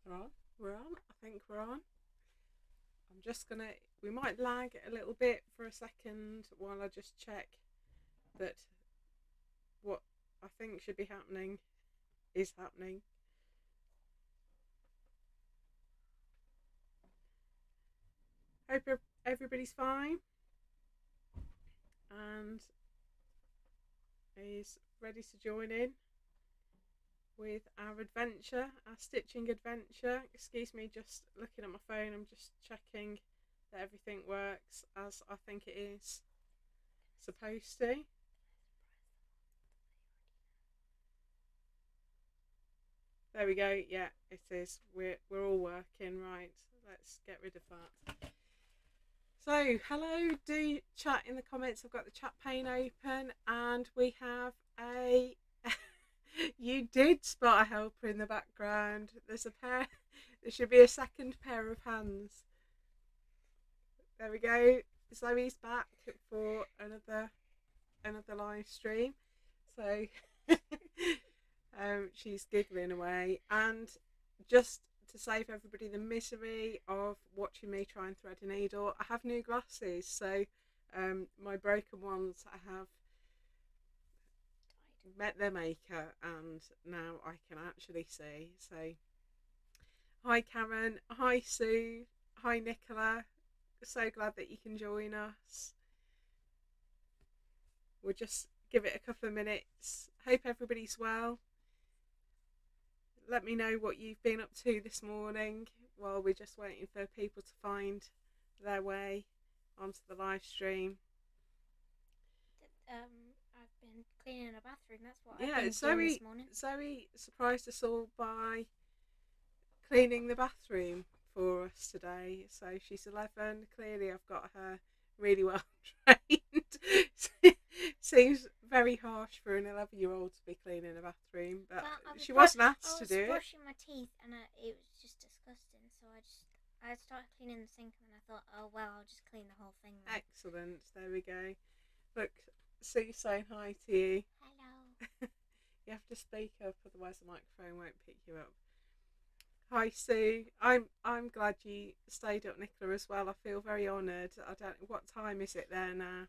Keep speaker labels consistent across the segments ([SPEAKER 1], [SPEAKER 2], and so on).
[SPEAKER 1] We're on. We're on. I think we're on. I'm just gonna. We might lag a little bit for a second while I just check that what I think should be happening is happening. Hope everybody's fine and is ready to join in with our adventure, our stitching adventure. Excuse me, just looking at my phone, I'm just checking that everything works as I think it is supposed to. There we go. Yeah, it is. We're all working. Right, let's get rid of that. So, hello, do chat in the comments. I've got the chat pane open and we have a you did spot a helper in the background. There's a pair. There should be a second pair of hands. There we go. Zoe's back for another live stream. So she's giggling away. And just to save everybody the misery of watching me try and thread a needle, I have new glasses. So my broken ones have met their maker and now I can actually see. So hi Karen, hi Sue, hi Nicola, so glad that you can join us. We'll just give it a couple of minutes. Hope everybody's well. Let me know what you've been up to this morning while we're just waiting for people to find their way onto the live stream.
[SPEAKER 2] I've been cleaning a bathroom. That's what I've been doing this morning.
[SPEAKER 1] Zoe surprised us all by cleaning the bathroom for us today. So she's 11. Clearly, I've got her really well trained. Seems very harsh for an 11-year-old to be cleaning a bathroom, but she wasn't asked to do it.
[SPEAKER 2] I was brushing my teeth and it was just disgusting. So I started cleaning the sink and I thought, oh well, I'll just clean the whole thing then.
[SPEAKER 1] Excellent. There we go. Look, Sue saying hi to you.
[SPEAKER 2] Hello.
[SPEAKER 1] You have to speak up, otherwise the microphone won't pick you up. Hi Sue. I'm glad you stayed up, Nicola, as well. I feel very honoured. I don't know what time is it there now.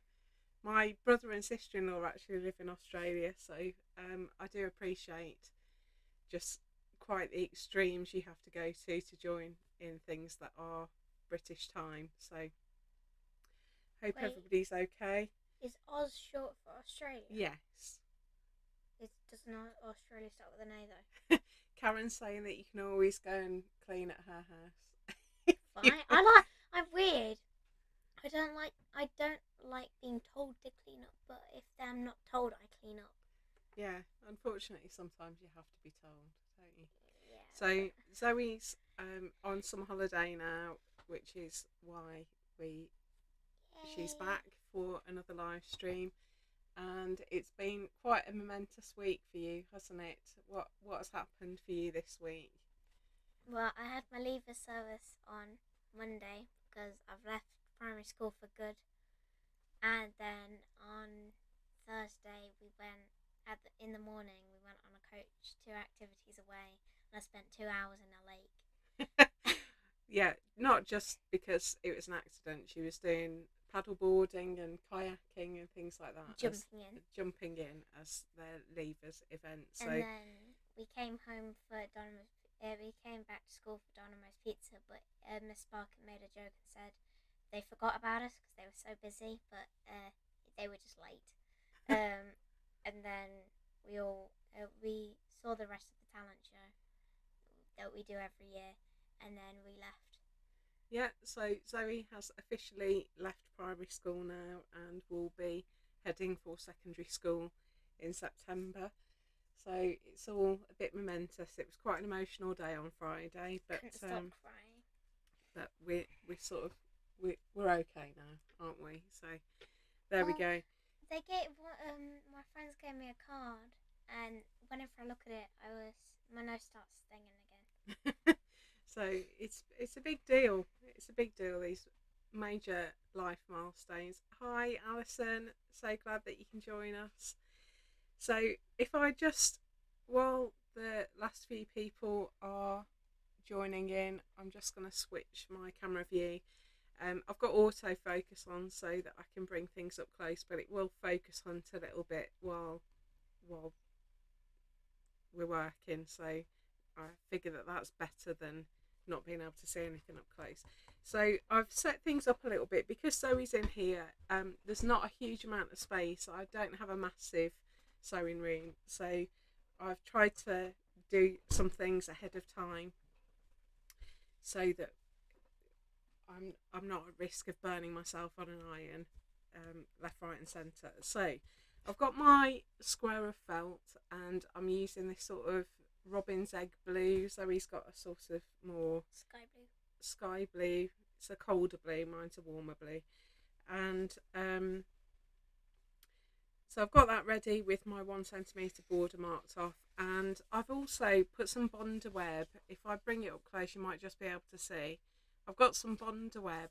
[SPEAKER 1] My brother and sister-in-law actually live in Australia, so I do appreciate just quite the extremes you have to go to join in things that are British time. So hope everybody's okay.
[SPEAKER 2] Is Oz short for Australia?
[SPEAKER 1] Yes.
[SPEAKER 2] Doesn't Australia start with an A though?
[SPEAKER 1] Karen's saying that you can always go and clean at her house.
[SPEAKER 2] Fine. I'm weird. I don't like being told to clean up, but if I'm not told, I clean up.
[SPEAKER 1] Yeah, unfortunately, sometimes you have to be told, don't you?
[SPEAKER 2] Yeah.
[SPEAKER 1] So Zoe's on some holiday now, which is why she's back for another live stream, and it's been quite a momentous week for you, hasn't it? What has happened for you this week?
[SPEAKER 2] Well, I had my leaver service on Monday because I've left primary school for good, and then on Thursday in the morning we went on a coach 2 activities away, and I spent 2 hours in a lake.
[SPEAKER 1] Yeah, not just because it was an accident. She was doing paddleboarding and kayaking and things like that. Jumping in as their leavers event. So.
[SPEAKER 2] And then we came home for we came back to school for Dynamose Pizza, but Miss Sparkin made a joke and said they forgot about us because they were so busy, but they were just late. And then we saw the rest of the talent show that we do every year, and then we left.
[SPEAKER 1] Yeah, so Zoe has officially left primary school now and will be heading for secondary school in September. So it's all a bit momentous. It was quite an emotional day on Friday, but
[SPEAKER 2] couldn't stop crying.
[SPEAKER 1] But we're okay now, aren't we? So there we go.
[SPEAKER 2] They gave my friends gave me a card, and whenever I look at it, my nose starts stinging again.
[SPEAKER 1] So it's a big deal. It's a big deal, these major life milestones. Hi Alison, so glad that you can join us. So if I just, while the last few people are joining in, I'm just going to switch my camera view. I've got autofocus on so that I can bring things up close, but it will focus hunt a little bit while we're working, so I figure that that's better than not being able to see anything up close. So I've set things up a little bit because Zoe's in here. There's not a huge amount of space. I don't have a massive sewing room, so I've tried to do some things ahead of time so that I'm not at risk of burning myself on an iron left, right and centre. So I've got my square of felt and I'm using this sort of robin's egg blue. Zoe's got a sort of more sky blue. It's a colder blue, mine's a warmer blue. And so I've got that ready with my 1 centimetre border marked off, and I've also put some bondaweb. If I bring it up close you might just be able to see. I've got some bondaweb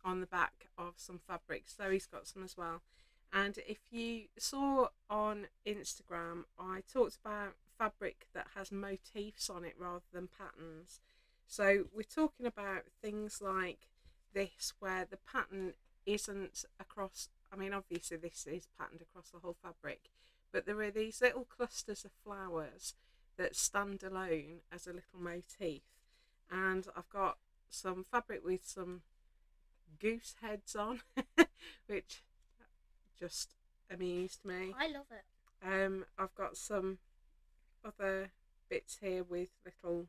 [SPEAKER 1] on the back of some fabric. Zoe's got some as well. And if you saw on Instagram, I talked about fabric that has motifs on it rather than patterns. So we're talking about things like this where the pattern isn't across, I mean obviously this is patterned across the whole fabric, but there are these little clusters of flowers that stand alone as a little motif. And I've got some fabric with some goose heads on which just amused me.
[SPEAKER 2] I love it.
[SPEAKER 1] I've got some other bits here with little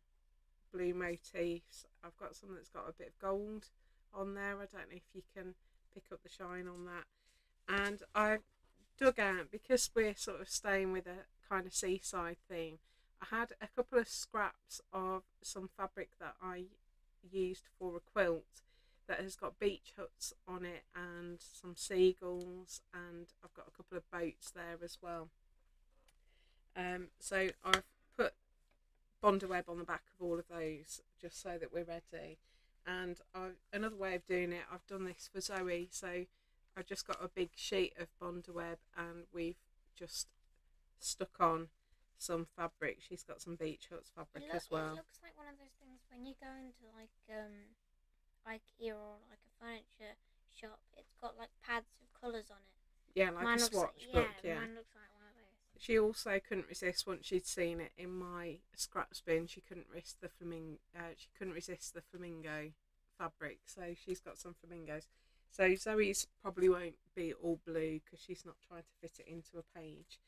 [SPEAKER 1] blue motifs. I've got some that's got a bit of gold on there. I don't know if you can pick up the shine on that. And I've dug out, because we're sort of staying with a kind of seaside theme, I had a couple of scraps of some fabric that I used for a quilt that has got beach huts on it and some seagulls, and I've got a couple of boats there as well. So I've put bondaweb on the back of all of those just so that we're ready. And another way of doing it, I've done this for Zoe, so I've just got a big sheet of bondaweb and we've just stuck on some fabric. She's got some beach huts fabric as well.
[SPEAKER 2] It looks like one of those things when you go into like IKEA or like a furniture shop. It's got like pads of colours on it.
[SPEAKER 1] Yeah, like a swatch book. Yeah,
[SPEAKER 2] mine looks like one of those.
[SPEAKER 1] She also couldn't resist, once she'd seen it in my scraps bin, she couldn't resist the flamingo fabric, so she's got some flamingos. So Zoe's probably won't be all blue because she's not trying to fit it into a page.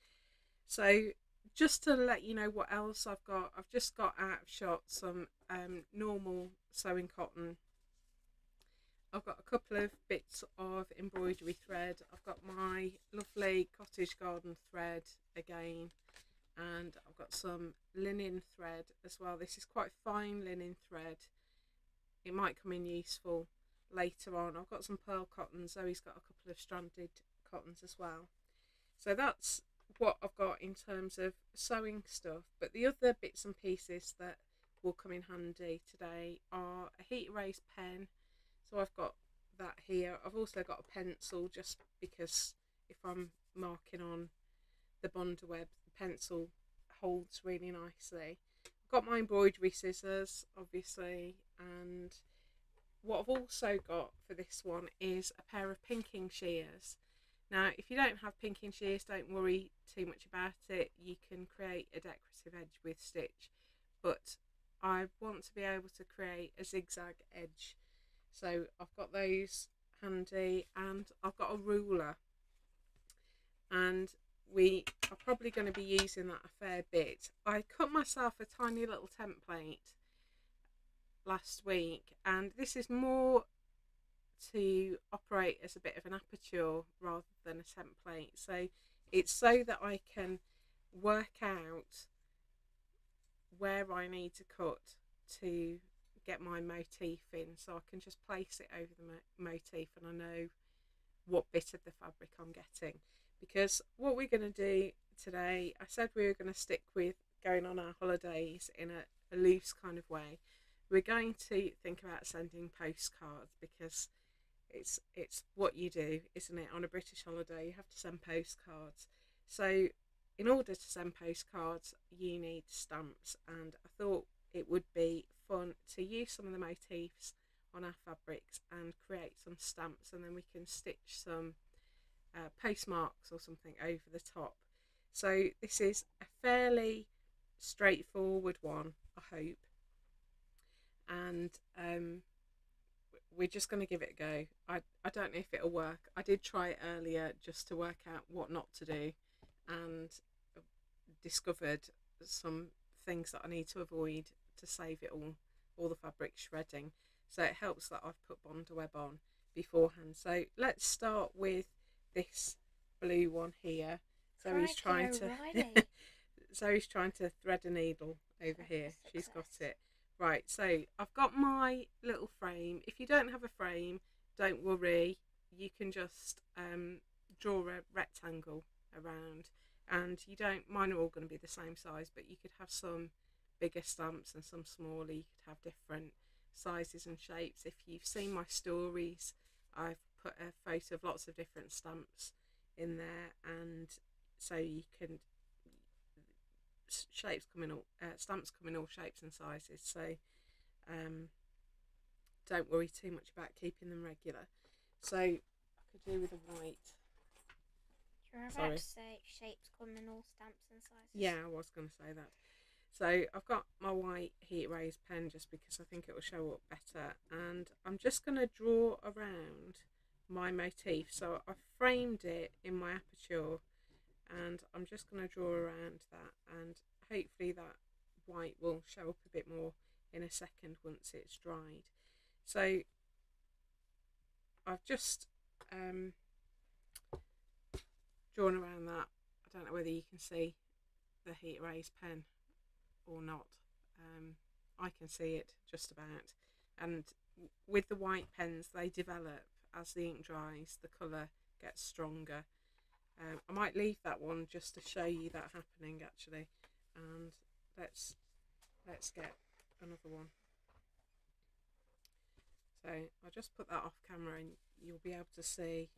[SPEAKER 1] So just to let you know what else I've just got out of shot some normal sewing cotton. I've got a couple of bits of embroidery thread. I've got my lovely cottage garden thread again, and I've got some linen thread as well. This is quite fine linen thread. It might come in useful later on. I've got some pearl cotton. Zoe's got a couple of stranded cottons as well. So that's what I've got in terms of sewing stuff. But the other bits and pieces that will come in handy today are a heat erase pen. So I've got that here. I've also got a pencil, just because if I'm marking on the bondaweb, the pencil holds really nicely. I've got my embroidery scissors, obviously, and what I've also got for this one is a pair of pinking shears. Now, if you don't have pinking shears, don't worry too much about it. You can create a decorative edge with stitch, but I want to be able to create a zigzag edge. So I've got those handy, and I've got a ruler, and we are probably going to be using that a fair bit. I cut myself a tiny little template last week, and this is more to operate as a bit of an aperture rather than a template. So it's so that I can work out where I need to cut to get my motif in, so I can just place it over the motif and I know what bit of the fabric I'm getting. Because what we're going to do today, I said we were going to stick with going on our holidays in a loose kind of way. We're going to think about sending postcards, because it's what you do, isn't it? On a British holiday you have to send postcards. So in order to send postcards you need stamps, and I thought it would be fun to use some of the motifs on our fabrics and create some stamps, and then we can stitch some postmarks or something over the top. So this is a fairly straightforward one, I hope, and we're just going to give it a go. I don't know if it'll work. I did try it earlier just to work out what not to do, and discovered some things that I need to avoid to save it all the fabric shredding. So it helps that I've put bondaweb on beforehand. So let's start with this blue one here. Zoe's trying to Zoe's trying to thread a needle over here. She's got it. Right, so I've got my little frame. If you don't have a frame, don't worry. You can just draw a rectangle around, and you don't, mine are all going to be the same size, but you could have some bigger stamps and some smaller. You could have different sizes and shapes. If you've seen my stories, I've put a photo of lots of different stamps in there, and so you can stamps come in all shapes and sizes, so don't worry too much about keeping them regular. So I could do with a white.
[SPEAKER 2] You're about to say shapes come in all stamps and sizes.
[SPEAKER 1] Yeah, I was going to say that. So I've got my white heat raised pen just because I think it will show up better, and I'm just going to draw around my motif. So I've framed it in my aperture, and I'm just going to draw around that, and hopefully that white will show up a bit more in a second once it's dried. So I've just drawn around that. I don't know whether you can see the heat raised pen or not. I can see it just about, and with the white pens, they develop as the ink dries, the colour gets stronger. I might leave that one just to show you that happening actually, and let's get another one. So I'll just put that off camera and you'll be able to see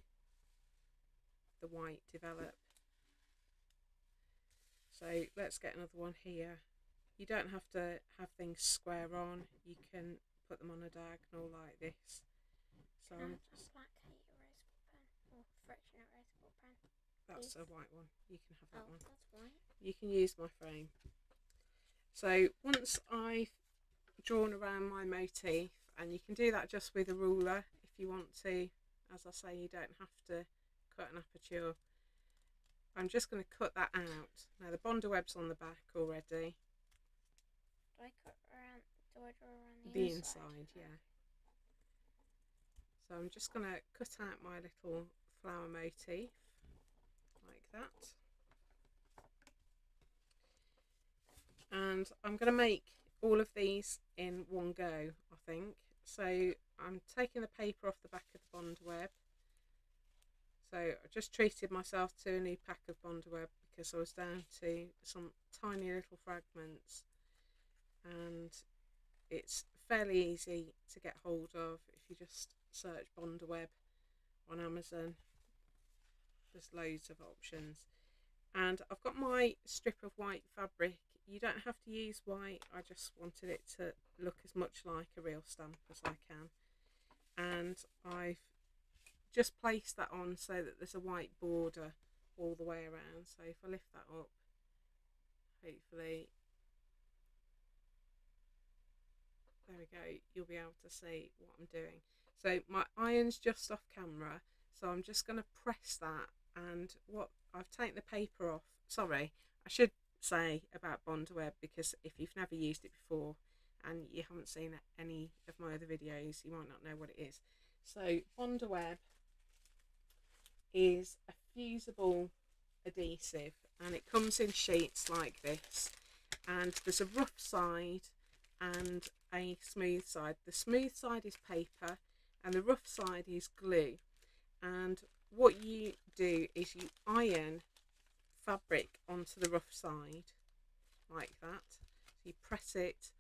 [SPEAKER 1] the white develop. So let's get another one here. You don't have to have things square on, you can put them on a diagonal like this. So I'm just,
[SPEAKER 2] black erasable pen or friction erasable pen.
[SPEAKER 1] That's a white one, you can have that one.
[SPEAKER 2] That's white.
[SPEAKER 1] You can use my frame. So once I've drawn around my motif, and you can do that just with a ruler if you want to, as I say, you don't have to cut an aperture. I'm just going to cut that out. Now the bondaweb's on the back already.
[SPEAKER 2] Do I draw around
[SPEAKER 1] the inside? Yeah. So I'm just going to cut out my little flower motif like that. And I'm going to make all of these in one go, I think. So I'm taking the paper off the back of the bondaweb. So I just treated myself to a new pack of bondaweb because I was down to some tiny little fragments, and it's fairly easy to get hold of if you just search bondaweb on Amazon. There's loads of options. And I've got my strip of white fabric. You don't have to use white, I just wanted it to look as much like a real stamp as I can. And I've just placed that on so that there's a white border all the way around. So if I lift that up, hopefully, there we go, you'll be able to see what I'm doing. So my iron's just off camera, so I'm just going to press that, and what I've taken the paper off. Sorry, I should say about bondaweb, because if you've never used it before and you haven't seen any of my other videos, you might not know what it is. So bondaweb is a fusible adhesive, and it comes in sheets like this, and there's a rough side and a smooth side. The smooth side is paper and the rough side is glue, and what you do is you iron fabric onto the rough side like that. So you press it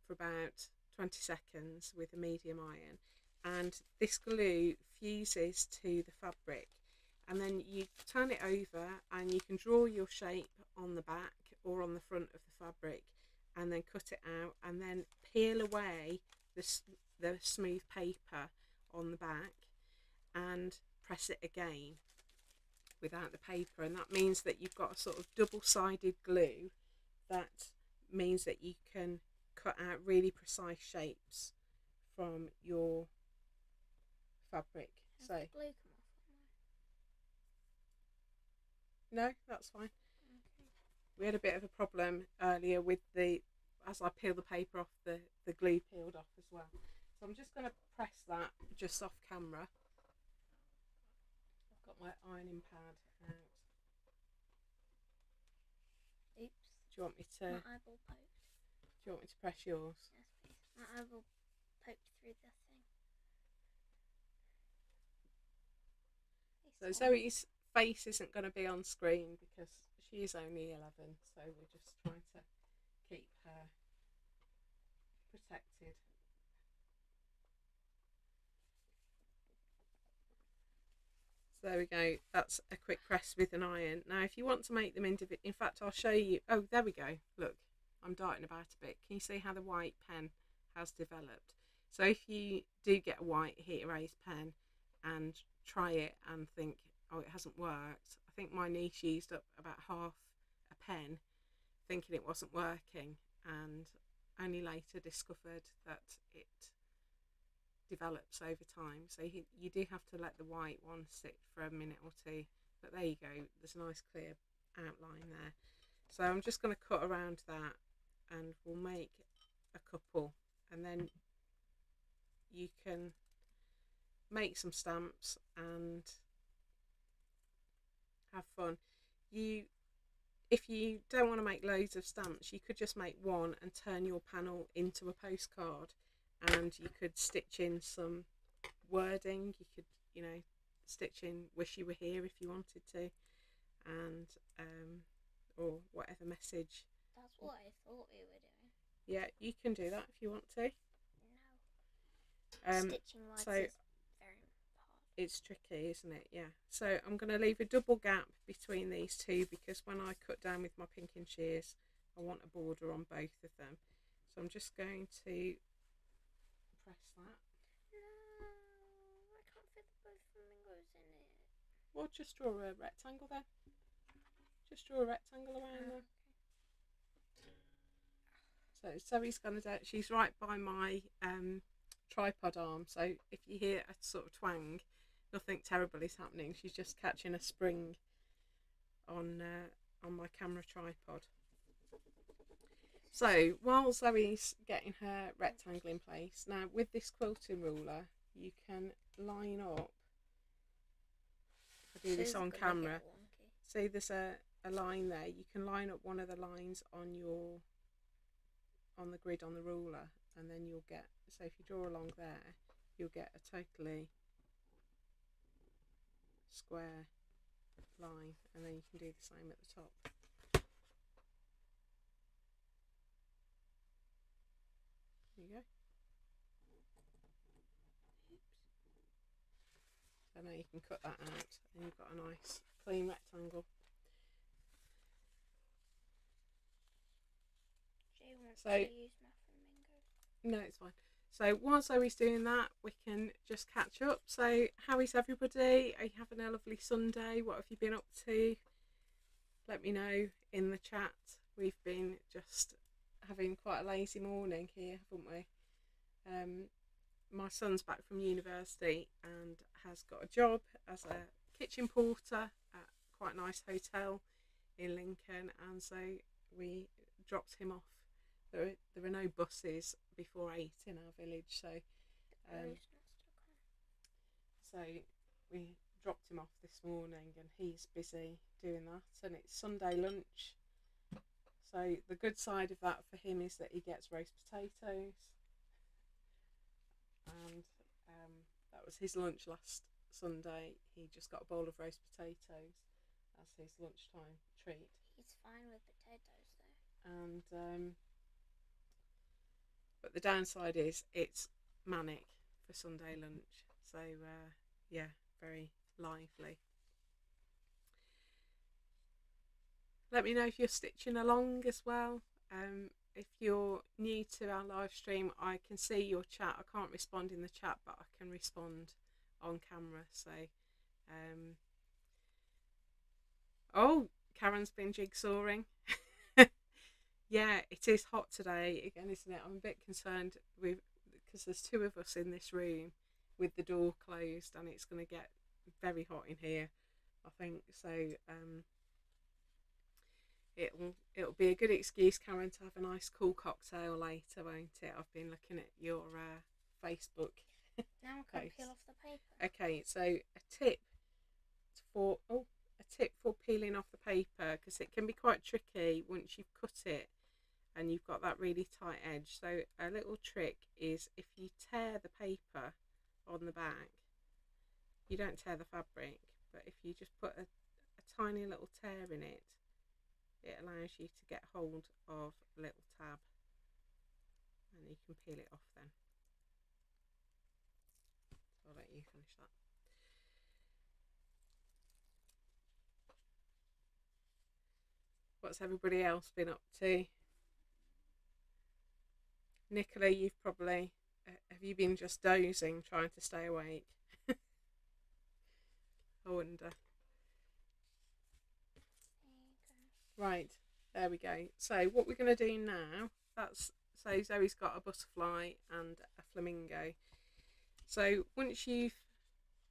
[SPEAKER 1] for about 20 seconds with a medium iron, and this glue fuses to the fabric, and then you turn it over and you can draw your shape on the back or on the front of the fabric, and then cut it out, and then peel away the smooth paper on the back and press it again without the paper, and that means that you've got a sort of double-sided glue that means that you can cut out really precise shapes from your fabric.
[SPEAKER 2] Has
[SPEAKER 1] So
[SPEAKER 2] the glue come off?
[SPEAKER 1] no, that's fine.
[SPEAKER 2] Okay.
[SPEAKER 1] We had a bit of a problem earlier with as I peel the paper off, the glue peeled off as well. So I'm just going to press that just off camera. I've got my ironing pad out.
[SPEAKER 2] Oops.
[SPEAKER 1] Do you want me to?
[SPEAKER 2] My eyeball poked.
[SPEAKER 1] Do you want me to press yours?
[SPEAKER 2] Yes, please. My eyeball poked through the thing.
[SPEAKER 1] So Zoe's face isn't going to be on screen because she is only 11, so we're just trying to keep her protected. So there we go. That's a quick press with an iron. Now, if you want to make them individual, in fact, I'll show you. Oh, there we go. Look, I'm darting about a bit. Can you see how the white pen has developed? So if you do get a white heat erase pen and try it and think, oh, it hasn't worked. I think my niece used up about half a pen thinking it wasn't working, and only later discovered that it develops over time. So you do have to let the white one sit for a minute or two, but there you go, there's a nice clear outline there. So I'm just going to cut around that and we'll make a couple, and then you can make some stamps and have fun. If you don't want to make loads of stamps, you could just make one and turn your panel into a postcard, and you could stitch in some wording. You could, stitch in "wish you were here" if you wanted to, and or whatever message.
[SPEAKER 2] That's what I thought we were doing.
[SPEAKER 1] Yeah, you can do that if you want to.
[SPEAKER 2] No. Stitching words
[SPEAKER 1] so
[SPEAKER 2] is very hard.
[SPEAKER 1] It's tricky, isn't it? Yeah. So I'm going to leave a double gap between these two because when I cut down with my pinking shears, I want a border on both of them. So I'm just going to press that.
[SPEAKER 2] No, I can't fit both flamingos in it.
[SPEAKER 1] Well, just draw a rectangle then. Just draw a rectangle around there. So Zoe's going to do, she's right by my tripod arm, so if you hear a sort of twang, nothing terrible is happening. She's just catching a spring on my camera tripod. So while Zoe's getting her rectangle in place, now with this quilting ruler you can line up, if I do this on camera, see there's a line there, you can line up one of the lines on the grid on the ruler, and then you'll get, so if you draw along there, you'll get a totally square line, and then you can do the same at the top. There you go. So now you can cut that out and you've got a nice clean rectangle.
[SPEAKER 2] Jay wants
[SPEAKER 1] So,
[SPEAKER 2] to use my flamingo.
[SPEAKER 1] No, it's fine. So while Zoe's doing that, we can just catch up. So how is everybody? Are you having a lovely Sunday? What have you been up to? Let me know in the chat. We've been just having quite a lazy morning here, haven't we? My son's back from university and has got a job as a kitchen porter at quite a nice hotel in Lincoln, and so we dropped him off. There are no buses before 8 in our village, so we dropped him off this morning and he's busy doing that, and it's Sunday lunch. So the good side of that for him is that he gets roast potatoes, and that was his lunch last Sunday. He just got a bowl of roast potatoes as his lunchtime treat.
[SPEAKER 2] He's fine with potatoes though.
[SPEAKER 1] And but the downside is it's manic for Sunday lunch. So yeah, very lively. Let me know if you're stitching along as well. you're new to our live stream, I can see your chat. I can't respond in the chat, but I can respond on camera. So, oh, Karen's been jigsawing. Yeah, it is hot today again, isn't it? I'm a bit concerned because there's two of us in this room with the door closed, and it's going to get very hot in here, I think. So it'll be a good excuse, Karen, to have a nice cool cocktail later, won't it? I've been looking at your Facebook.
[SPEAKER 2] Now I can peel off the paper.
[SPEAKER 1] Okay, so a tip for peeling off the paper, because it can be quite tricky once you've cut it and you've got that really tight edge. So a little trick is, if you tear the paper on the back, you don't tear the fabric, but if you just put a tiny little tear in it, it allows you to get hold of a little tab, and you can peel it off then. So I'll let you finish that. What's everybody else been up to? Nicola, you've probably, have you been just dozing, trying to stay awake? I wonder. Right, there we go. So what we're going to do now, so Zoe's got a butterfly and a flamingo. So once you've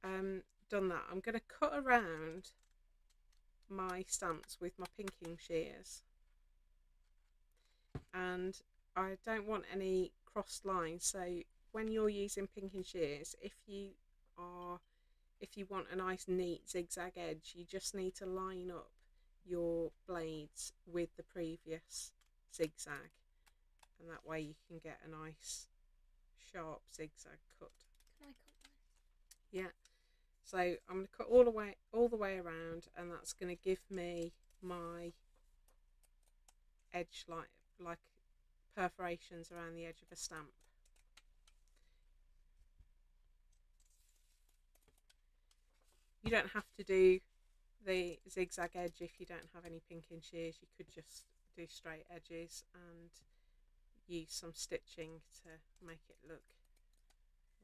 [SPEAKER 1] done that, I'm going to cut around my stamps with my pinking shears, and I don't want any crossed lines. So when you're using pinking shears, if you want a nice neat zigzag edge, you just need to line up your blades with the previous zigzag, and that way you can get a nice sharp zigzag cut.
[SPEAKER 2] Can I cut mine?
[SPEAKER 1] Yeah. So I'm going to cut all the way around, and that's going to give me my edge like perforations around the edge of a stamp. You don't have to do the zigzag edge if you don't have any pinking shears. You could just do straight edges and use some stitching to make it look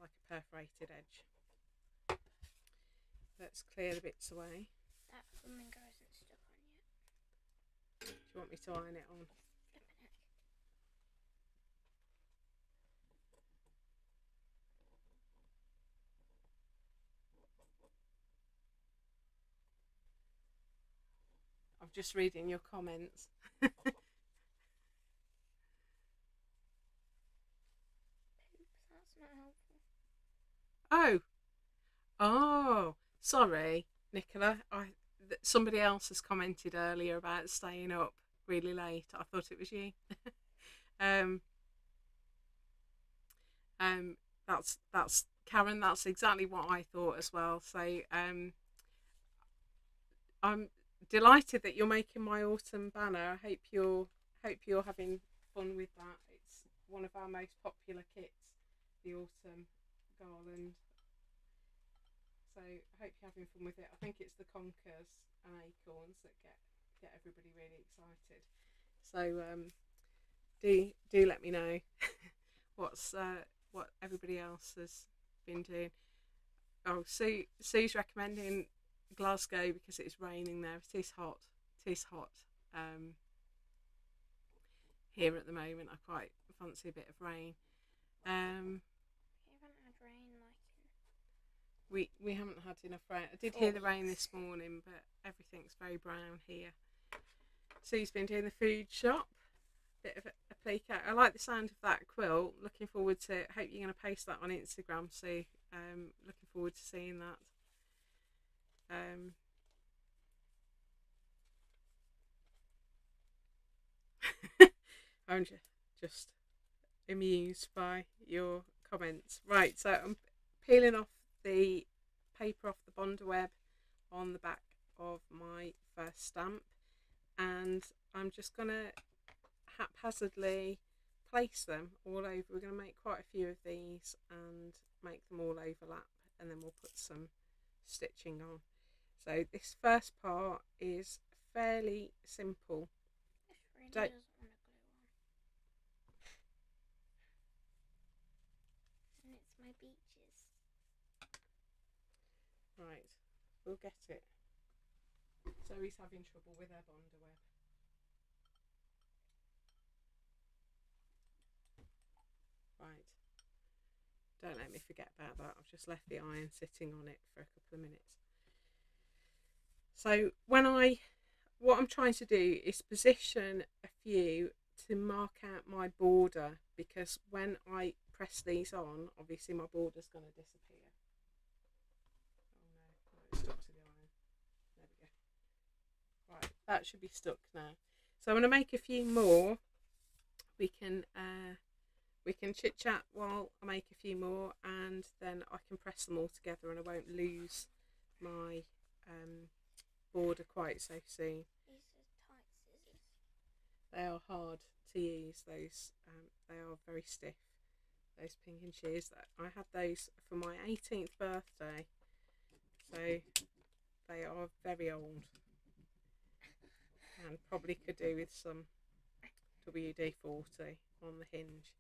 [SPEAKER 1] like a perforated edge. Let's clear the bits away.
[SPEAKER 2] That flamingo isn't stuck on yet.
[SPEAKER 1] Do you want me to iron it on?
[SPEAKER 2] Flipping heck.
[SPEAKER 1] I'm just reading your comments.
[SPEAKER 2] Oops, that's not helpful.
[SPEAKER 1] Oh, sorry, Nicola. Somebody else has commented earlier about staying up really late. I thought it was you. That's Karen. That's exactly what I thought as well. So I'm delighted that you're making my autumn banner. I hope you're having fun with that. It's one of our most popular kits, the autumn garland. So I hope you're having fun with it. I think it's the conkers and acorns that get everybody really excited. So do let me know what everybody else has been doing. Oh, Sue's recommending Glasgow because it's raining there. It is hot. Here at the moment. I quite fancy a bit of rain.
[SPEAKER 2] We haven't had rain
[SPEAKER 1] We haven't had enough rain. I did hear the rain this morning, but everything's very brown here. Sue's been doing the food shop. Bit of a peek out. I like the sound of that quilt. Looking forward to it. Hope you're going to post that on Instagram, Sue. Looking forward to seeing that. I'm just amused by your comments. Right, so I'm peeling off the paper off the bondaweb on the back of my first stamp, and I'm just going to haphazardly place them all over. We're going to make quite a few of these and make them all overlap, and then we'll put some stitching on. So this first part is fairly simple.
[SPEAKER 2] This really doesn't want to glue on. beaches.
[SPEAKER 1] Right, we'll get it. Zoe's having trouble with her bondaweb. Right, don't let me forget about that. I've just left the iron sitting on it for a couple of minutes. So what I'm trying to do is position a few to mark out my border, because when I press these on, obviously my border's going to disappear. Oh no, it's stuck to the iron. There we go. Right, that should be stuck now. So I'm going to make a few more. We can chit chat while I make a few more, and then I can press them all together and I won't lose my border quite so soon.
[SPEAKER 2] These are tight scissors.
[SPEAKER 1] They are hard to use. Those they are very stiff. Those pinking shears. I had those for my 18th birthday, so they are very old and probably could do with some WD-40 on the hinge.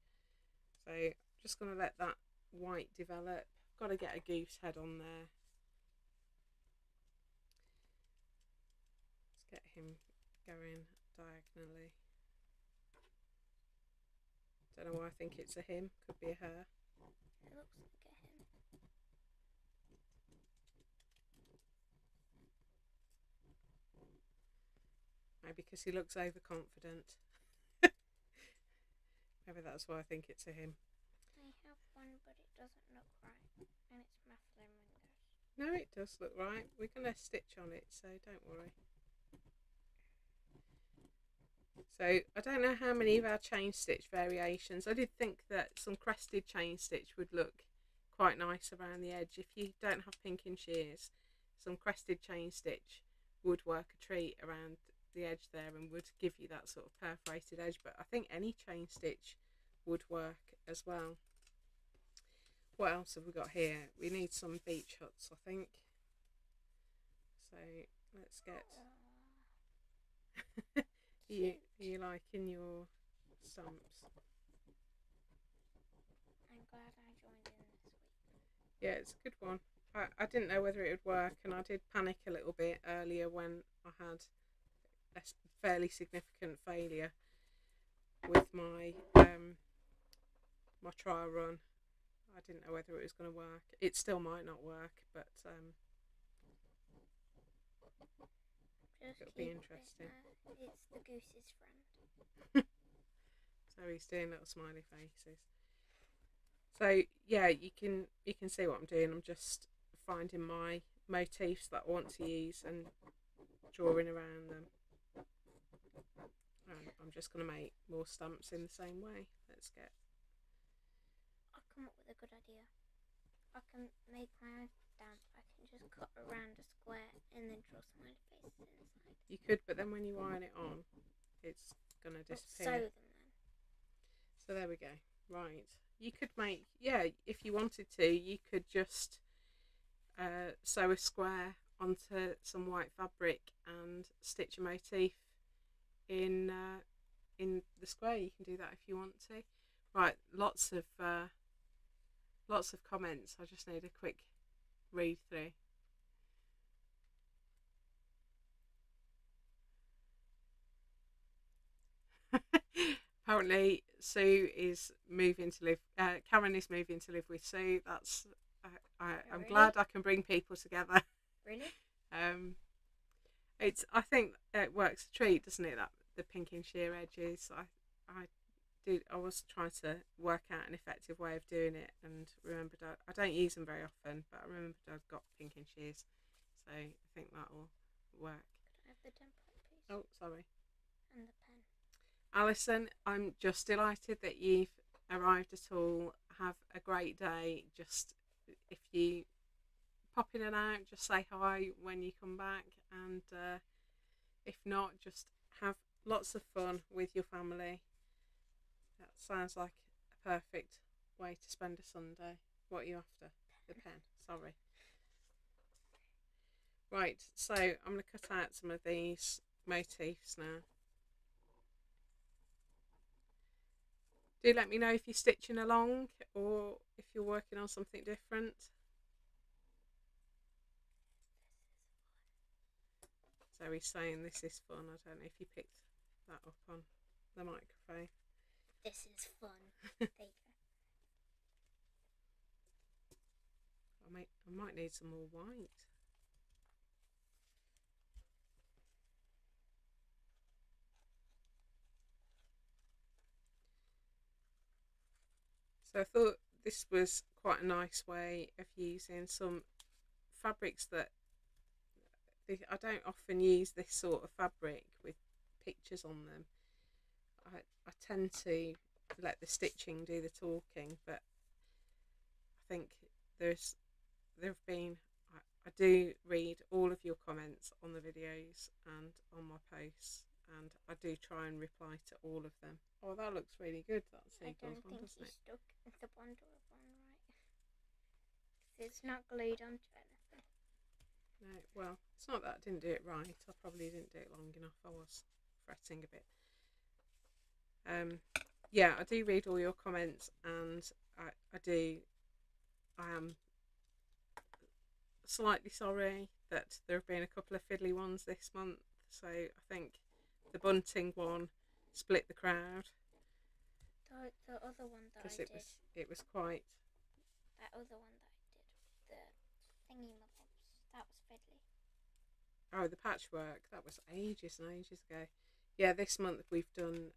[SPEAKER 1] So I'm just going to let that white develop. Got to get a goose head on there. Let's get him going diagonally. Don't know why I think it's a him. Could be a her.
[SPEAKER 2] It looks like a him.
[SPEAKER 1] Maybe because he looks overconfident. Maybe that's why I think it's a him.
[SPEAKER 2] I have one, but it doesn't look right, and it's muffler ringers.
[SPEAKER 1] No, it does look right. We're going to stitch on it, so don't worry. So I don't know how many of our chain stitch variations. I did think that some crested chain stitch would look quite nice around the edge. If you don't have pinking shears, some crested chain stitch would work a treat around the edge there and would give you that sort of perforated edge, but I think any chain stitch would work as well. What else have we got here? We need some beach huts, I think. So let's get are you liking your stumps?
[SPEAKER 2] I'm glad I joined in this week.
[SPEAKER 1] Yeah, it's a good one. I didn't know whether it would work, and I did panic a little bit earlier when I had a fairly significant failure with my my trial run. I didn't know whether it was going to work. It still might not work, but it'll be interesting.
[SPEAKER 2] It's the goose's friend.
[SPEAKER 1] So he's doing little smiley faces. So yeah, you can see what I'm doing. I'm just finding my motifs that I want to use and drawing around them. And I'm just going to make more stamps in the same way. Let's get.
[SPEAKER 2] I've come up with a good idea. I can make my own stamp. I can just cut around a square and then draw smiley faces inside.
[SPEAKER 1] You could, but then when you iron it on, it's going to disappear.
[SPEAKER 2] Sew them then.
[SPEAKER 1] So there we go. Right. You could make, yeah, if you wanted to, you could just sew a square onto some white fabric and stitch a motif in the square. You can do that if you want to. Right, lots of comments. I just need a quick read through. Apparently Sue is moving to live, Karen is moving to live with Sue. That's I'm
[SPEAKER 2] Really?
[SPEAKER 1] glad I can bring people together.
[SPEAKER 2] Really?
[SPEAKER 1] I think it works a treat, doesn't it? That the pinking shear edges. I was trying to work out an effective way of doing it, and remembered I don't use them very often, but I remembered I've got pinking shears, so I think that will work.
[SPEAKER 2] Could I have the template, please?
[SPEAKER 1] Oh, sorry.
[SPEAKER 2] And the pen.
[SPEAKER 1] Alison, I'm just delighted that you've arrived at all. Have a great day. Just if you pop in and out, just say hi when you come back, and if not, just have lots of fun with your family. That sounds like a perfect way to spend a Sunday. What are you after? The pen, sorry. Right, so I'm going to cut out some of these motifs now. Do let me know if you're stitching along or if you're working on something different. So he's saying this is fun. I don't know if you picked that up on the microphone.
[SPEAKER 2] This is fun. There you go.
[SPEAKER 1] I might need some more white. So I thought this was quite a nice way of using some fabrics that I don't often use this sort of fabric with pictures on them. I tend to let the stitching do the talking, but I think there have been, I do read all of your comments on the videos and on my posts, and I do try and reply to all of them. Oh, that looks really good, that sequins one, doesn't it?
[SPEAKER 2] I don't think you stuck the bondaweb one right. It's not glued onto anything.
[SPEAKER 1] No, well, it's not that I didn't do it right. I probably didn't do it long enough. I was fretting a bit. Yeah, I do read all your comments, and I am slightly sorry that there have been a couple of fiddly ones this month. So I think the bunting one split the crowd.
[SPEAKER 2] The other one that I did.
[SPEAKER 1] Because it was quite.
[SPEAKER 2] That other one that I did, the thingy mobs, that was fiddly.
[SPEAKER 1] Oh, the patchwork, that was ages and ages ago. Yeah, this month we've done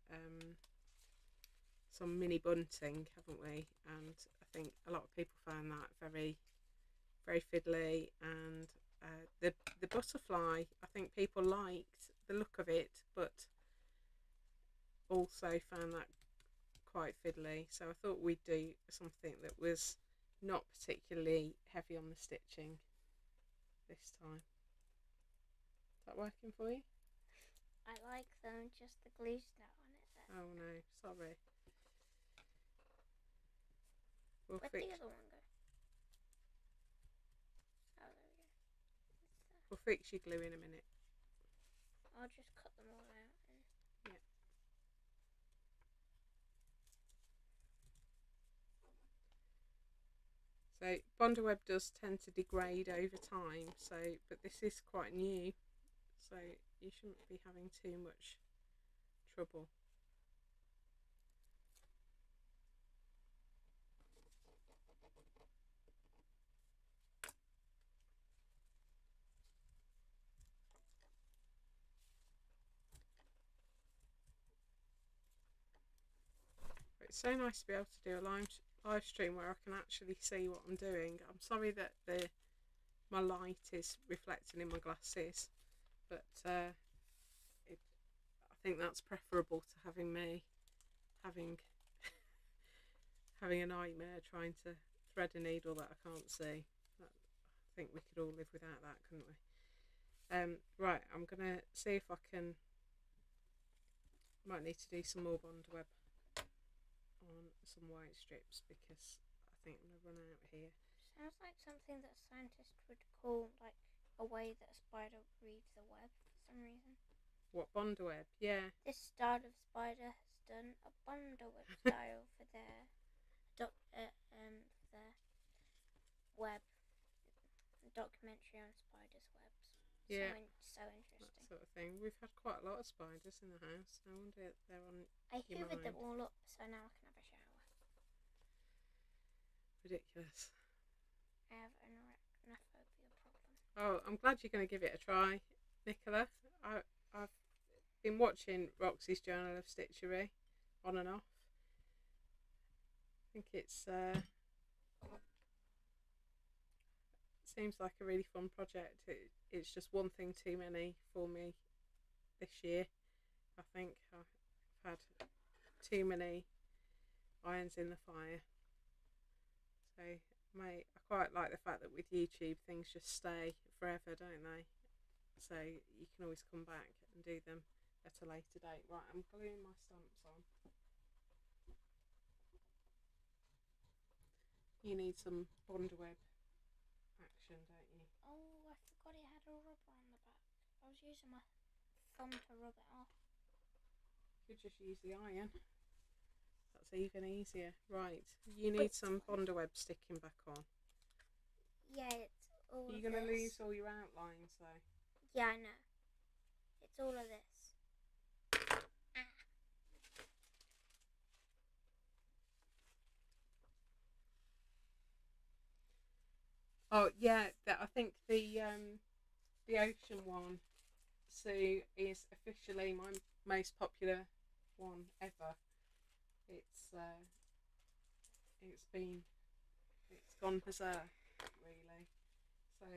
[SPEAKER 1] some mini bunting, haven't we? And I think a lot of people found that very, very fiddly. And the butterfly, I think people liked the look of it, but also found that quite fiddly. So I thought we'd do something that was not particularly heavy on the stitching this time. Is that working for you?
[SPEAKER 2] I like them, just the glue's not on it there.
[SPEAKER 1] Oh no, sorry.
[SPEAKER 2] Where'd the other one go? Oh, there we go.
[SPEAKER 1] We'll fix your glue in a minute.
[SPEAKER 2] I'll just cut them all out.
[SPEAKER 1] Yeah. So bondaweb does tend to degrade over time, but this is quite new, so you shouldn't be having too much trouble. It's so nice to be able to do a live stream where I can actually see what I'm doing. I'm sorry that my light is reflecting in my glasses, but I think that's preferable to having me having a nightmare trying to thread a needle that I can't see. I think we could all live without that, couldn't we? Right, I'm gonna see if I might need to do some more bondaweb on some white strips because I think I'm gonna run out here.
[SPEAKER 2] Sounds like something that scientists would call like a way that a spider reads the web for some reason.
[SPEAKER 1] What, bondaweb? Yeah.
[SPEAKER 2] This style of spider has done a bondaweb style for their web documentary on spiders' webs.
[SPEAKER 1] Yeah.
[SPEAKER 2] So interesting.
[SPEAKER 1] That sort of thing. We've had quite a lot of spiders in the house. No wonder they're on.
[SPEAKER 2] I hoovered them all up, so now I can have a shower.
[SPEAKER 1] Ridiculous.
[SPEAKER 2] I have an arachnophobia problem.
[SPEAKER 1] Oh, I'm glad you're going to give it a try, Nicola. I've been watching Roxy's Journal of Stitchery on and off. I think it's seems like a really fun project. It's just one thing too many for me this year. I think I've had too many irons in the fire. So I quite like the fact that with YouTube things just stay forever, don't they? So you can always come back and do them at a later date. Right, I'm gluing my stamps on. You need some bondaweb action, don't you?
[SPEAKER 2] Oh, I forgot it had a rubber on the back. I was using my thumb to rub it off.
[SPEAKER 1] You could just use the iron. That's that's even easier. Right, you need some bondaweb sticking back on.
[SPEAKER 2] Yeah, it's all
[SPEAKER 1] You're
[SPEAKER 2] of
[SPEAKER 1] going to
[SPEAKER 2] this.
[SPEAKER 1] lose all your outlines though.
[SPEAKER 2] Yeah, I know. It's all of this.
[SPEAKER 1] Oh yeah, I think the ocean one, Sue, is officially my most popular one ever. It's it's gone berserk really. So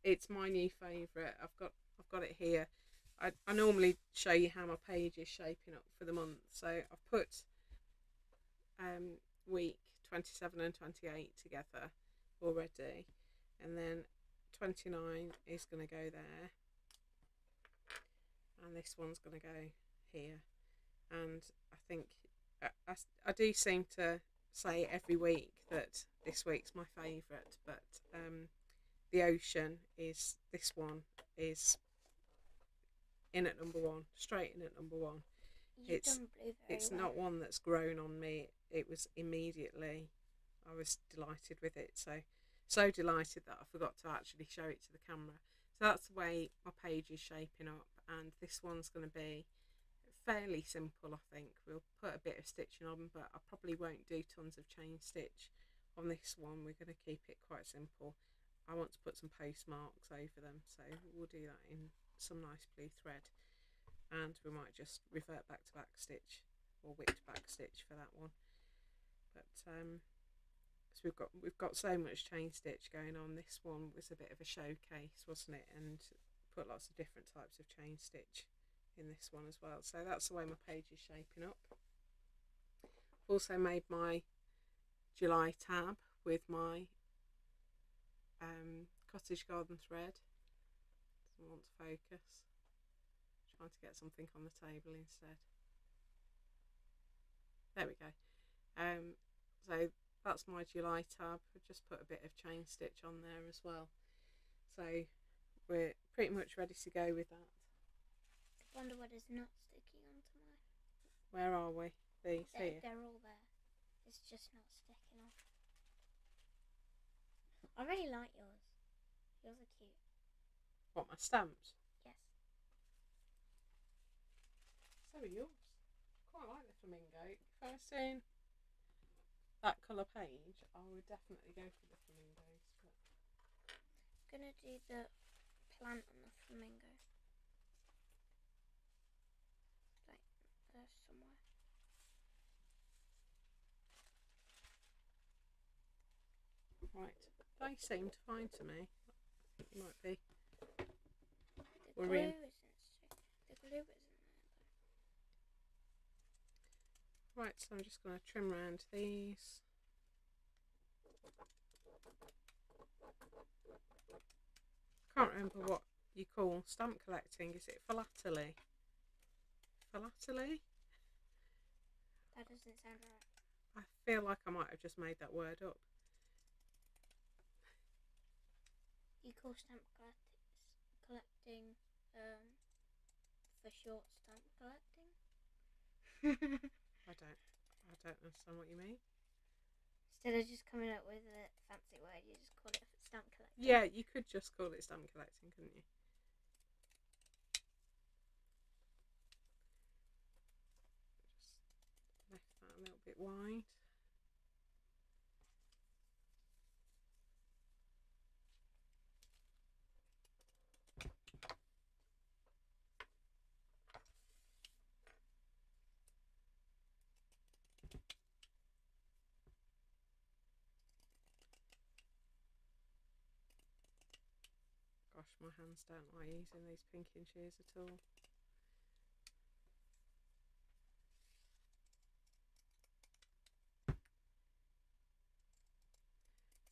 [SPEAKER 1] it's my new favourite. I've got it here. I normally show you how my page is shaping up for the month. So I've put week 27 and 28 together already, and then 29 is going to go there, and this one's going to go here. And I think I do seem to say every week that this week's my favourite, but the ocean is, this one is in at number one, straight in at number one.
[SPEAKER 2] You've done blue very
[SPEAKER 1] It's
[SPEAKER 2] well.
[SPEAKER 1] not one that's grown on me. It was immediately, I was delighted with it. So delighted that I forgot to actually show it to the camera. So that's the way my page is shaping up, and this one's going to be fairly simple. I think we'll put a bit of stitching on, but I probably won't do tons of chain stitch on this one. We're going to keep it quite simple. I want to put some postmarks over them, so we'll do that in some nice blue thread, and we might just revert back to back stitch or whipped back stitch for that one. But so we've got so much chain stitch going on. This one was a bit of a showcase, wasn't it, and put lots of different types of chain stitch in this one as well. So that's the way my page is shaping up. I've also made my July tab with my cottage garden thread. Doesn't want to focus. Trying to get something on the table instead. There we go. So that's my July tab. I've just put a bit of chain stitch on there as well. So we're pretty much ready to go with that.
[SPEAKER 2] I wonder what is not sticking onto my...
[SPEAKER 1] Where are we? These here?
[SPEAKER 2] They're all there. It's just not sticking off. I really like yours. Yours are cute.
[SPEAKER 1] What, my stamps?
[SPEAKER 2] Yes.
[SPEAKER 1] So are yours. Quite like the flamingo. If I was doing that colour page, I would definitely go for the flamingos. But
[SPEAKER 2] I'm gonna do the plant on the flamingo. Like somewhere.
[SPEAKER 1] right, they seem to find to me. I think it might be.
[SPEAKER 2] The glue isn't there though.
[SPEAKER 1] Right, so I'm just going to trim around these. Can't remember what you call stamp collecting. Is it philately? Philately?
[SPEAKER 2] That doesn't sound right.
[SPEAKER 1] I feel like I might have just made that word up.
[SPEAKER 2] You call stamp collecting for short stamp collecting?
[SPEAKER 1] I don't understand what you mean.
[SPEAKER 2] Instead of just coming up with a fancy word, you just call it stamp collecting.
[SPEAKER 1] Yeah, you could just call it stamp collecting, couldn't you? Just left that a little bit wide. Gosh, my hands don't like using these pinking shears at all.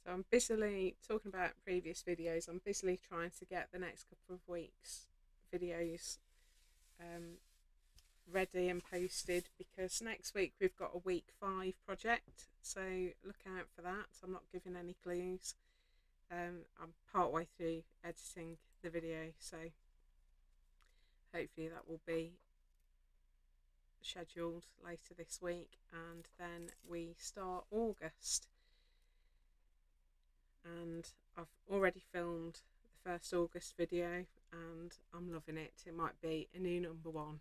[SPEAKER 1] So I'm busily, talking about previous videos, I'm busily trying to get the next couple of weeks videos ready and posted, because next week we've got a week 5 project, so look out for that. I'm not giving any clues. I'm part way through editing the video, so hopefully that will be scheduled later this week, and then we start August. And I've already filmed the first August video and I'm loving it. It might be a new number one.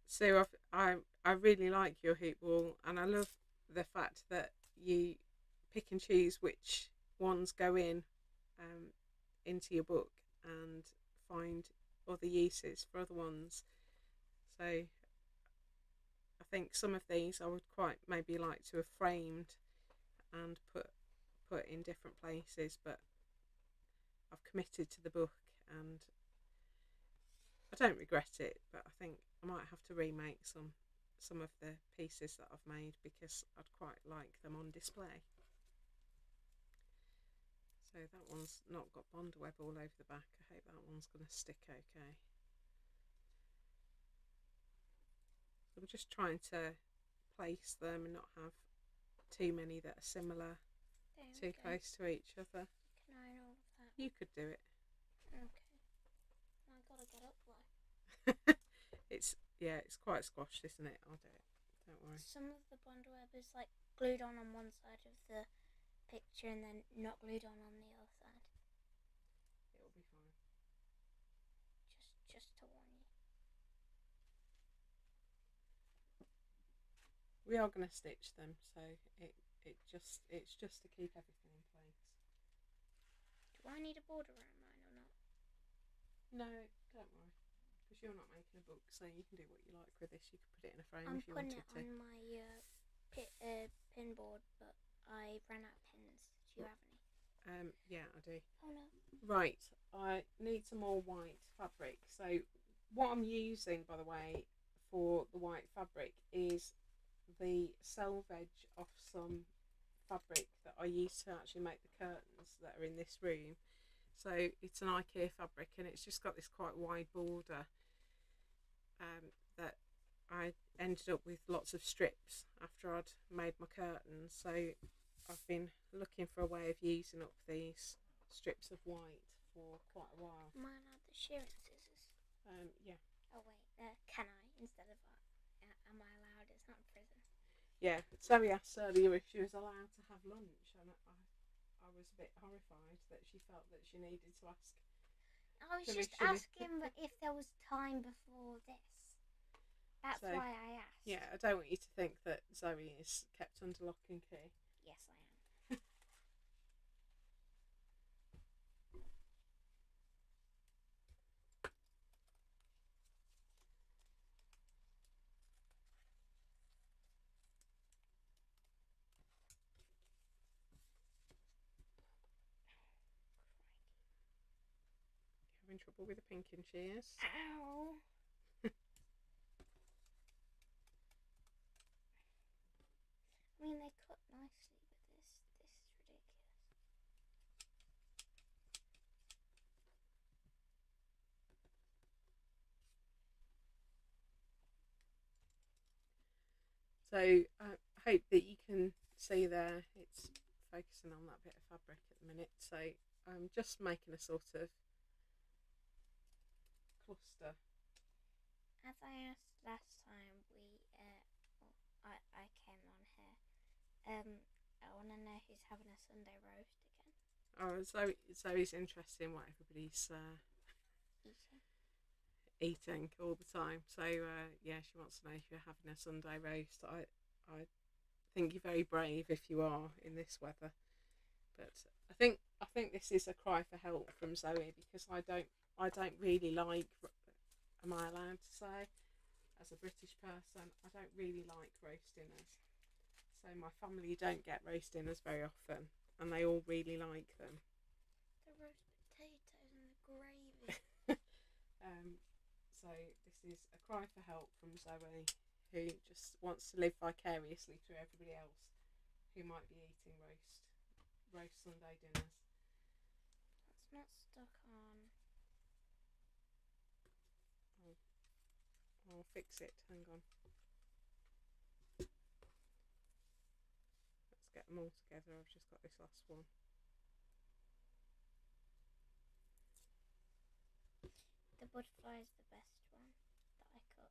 [SPEAKER 1] So I really like your hoop wall, and I love the fact that you pick and choose which ones go in into your book and find other uses for other ones. So I think some of these I would quite maybe like to have framed and put in different places, but I've committed to the book and I don't regret it, but I think I might have to remake some of the pieces that I've made because I'd quite like them on display. So that one's not got bondaweb all over the back. I hope that one's going to stick okay. So I'm just trying to place them and not have too many that are similar, too close to each other.
[SPEAKER 2] Can I know that?
[SPEAKER 1] You could do it.
[SPEAKER 2] Okay. I gotta get up though.
[SPEAKER 1] It's quite squashed, isn't it? I'll do it. Don't worry.
[SPEAKER 2] Some of the bondaweb is like glued on one side of the picture and then not glued on the other side.
[SPEAKER 1] It'll be fine.
[SPEAKER 2] Just to warn you.
[SPEAKER 1] We are going to stitch them, so it's just to keep everything in place.
[SPEAKER 2] Do I need a border around mine or not?
[SPEAKER 1] No, don't worry, because you're not making a book, so you can do what you like with this. You could put it in a frame if you wanted to.
[SPEAKER 2] I'm putting it on my pin board, but I ran out of pins. Do you have any?
[SPEAKER 1] Yeah, I do.
[SPEAKER 2] Oh no.
[SPEAKER 1] Right, I need some more white fabric. So what I'm using, by the way, for the white fabric is the selvage off some fabric that I used to actually make the curtains that are in this room. So it's an IKEA fabric and it's just got this quite wide border that I ended up with lots of strips after I'd made my curtains. So I've been looking for a way of using up these strips of white for quite a while.
[SPEAKER 2] Am I allowed the shearing scissors?
[SPEAKER 1] Yeah.
[SPEAKER 2] Oh wait, can I instead of am I allowed? It's not a prison.
[SPEAKER 1] Yeah, Zoe asked earlier if she was allowed to have lunch, and I was a bit horrified that she felt that she needed to ask.
[SPEAKER 2] I was just asking if there was time before this. That's why I asked.
[SPEAKER 1] Yeah, I don't want you to think that Zoe is kept under lock and key.
[SPEAKER 2] Yes, I am.
[SPEAKER 1] Having trouble with the pink and shears?
[SPEAKER 2] Ow! I mean, they cut nicely, but this is ridiculous.
[SPEAKER 1] So I hope that you can see there, it's focusing on that bit of fabric at the minute. So I'm just making a sort of cluster.
[SPEAKER 2] As I asked last time, I came on here. I want to know who's having a Sunday roast again.
[SPEAKER 1] Oh, Zoe's interested in what everybody's eating all the time. So yeah, she wants to know if you're having a Sunday roast. I think you're very brave if you are in this weather, but I think this is a cry for help from Zoe because I don't really like. Am I allowed to say, as a British person, I don't really like roast dinners. So my family don't get roast dinners very often, and they all really like them.
[SPEAKER 2] The roast potatoes and the gravy.
[SPEAKER 1] So this is a cry for help from Zoe, who just wants to live vicariously through everybody else who might be eating roast Sunday dinners.
[SPEAKER 2] That's not stuck on.
[SPEAKER 1] I'll fix it. Hang on. Let's get them all together. I've just got this last one.
[SPEAKER 2] butterfly is the best one that I cut.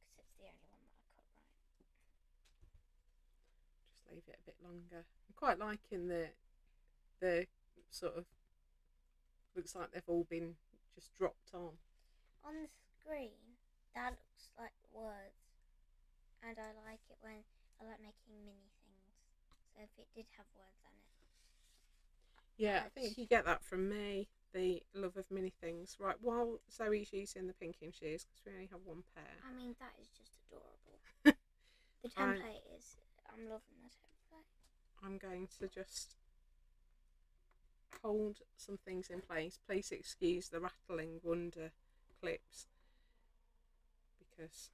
[SPEAKER 2] Because it's the only one that I cut right.
[SPEAKER 1] Just leave it a bit longer. I'm quite liking the sort of, looks like they've all been just dropped on.
[SPEAKER 2] On the screen, that looks like words. And I like it when I like making mini things. So if it did have words on it.
[SPEAKER 1] Yeah, I think you get that from me, the love of mini things. Right, while Zoe's using the pinking shears, because we only have one pair.
[SPEAKER 2] I mean, that is just adorable. The template is, I'm loving the template.
[SPEAKER 1] I'm going to just hold some things in place. Please excuse the rattling wonder clips, because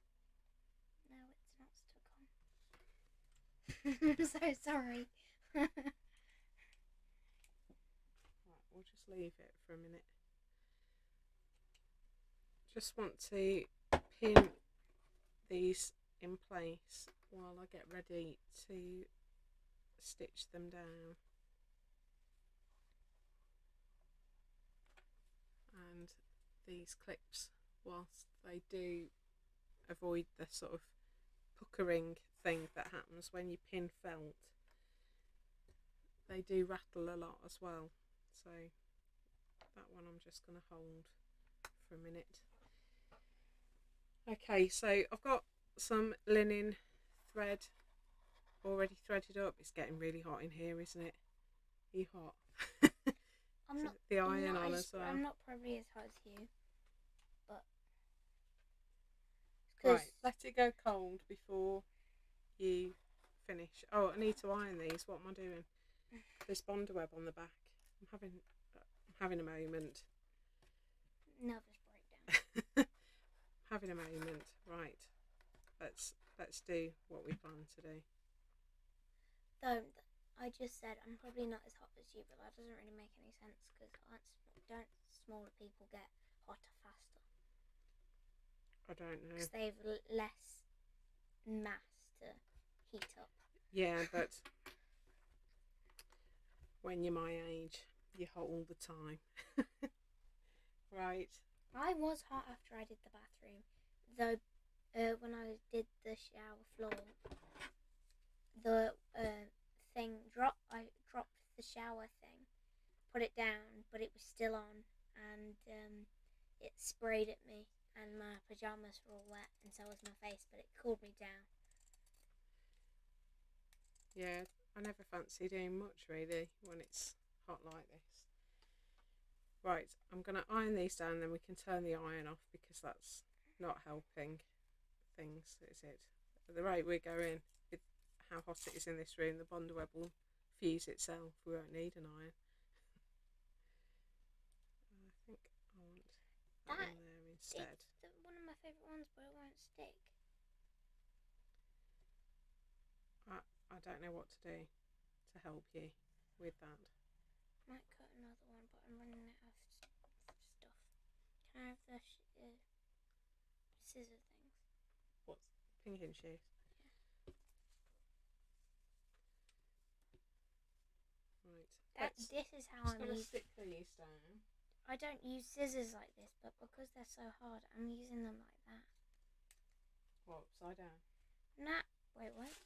[SPEAKER 2] No, it's not stuck on. I'm so sorry.
[SPEAKER 1] right, we'll just leave it for a minute. Just want to pin these in place while I get ready to stitch them down. And these clips, whilst they do avoid the sort of puckering thing that happens when you pin felt, they do rattle a lot as well. So that one I'm just going to hold for a minute. Okay, so I've got some linen thread already threaded up. It's getting really hot in here, isn't it? Are you hot?
[SPEAKER 2] I'm not.
[SPEAKER 1] The iron on as well.
[SPEAKER 2] I'm not probably as hot as you, but
[SPEAKER 1] right, let it go cold before you finish. Oh, I need to iron these. What am I doing? There's bondaweb on the back. I'm having a moment.
[SPEAKER 2] Nervous breakdown.
[SPEAKER 1] Having a moment. Right. Let's do what we plan to do.
[SPEAKER 2] Though I just said I'm probably not as hot as you, but that doesn't really make any sense because don't smaller people get hotter faster?
[SPEAKER 1] I don't know.
[SPEAKER 2] Because they have less mass to heat up.
[SPEAKER 1] Yeah, but when you're my age, you're hot all the time. Right.
[SPEAKER 2] I was hot after I did the bathroom, though. When I did the shower floor, the thing dropped. I dropped the shower thing, put it down, but it was still on, and it sprayed at me, and my pajamas were all wet, and so was my face, but it cooled me down.
[SPEAKER 1] Yeah, I never fancy doing much really when it's hot like this. Right, I'm going to iron these down, then we can turn the iron off because that's not helping things, is it? At the rate we're going, with how hot it is in this room, the bondaweb will fuse itself. We won't need an iron. I think I want that one there instead.
[SPEAKER 2] It's one of my favourite ones, but it won't stick.
[SPEAKER 1] I don't know what to do to help you with that.
[SPEAKER 2] Might cut another one, but I'm running out of stuff. Can I have the scissor things?
[SPEAKER 1] What's pinking shears?
[SPEAKER 2] Yeah.
[SPEAKER 1] Right.
[SPEAKER 2] This is how I'm
[SPEAKER 1] going to stick these down.
[SPEAKER 2] I don't use scissors like this, but because they're so hard, I'm using them like that.
[SPEAKER 1] What, upside down?
[SPEAKER 2] Nah, wait, what?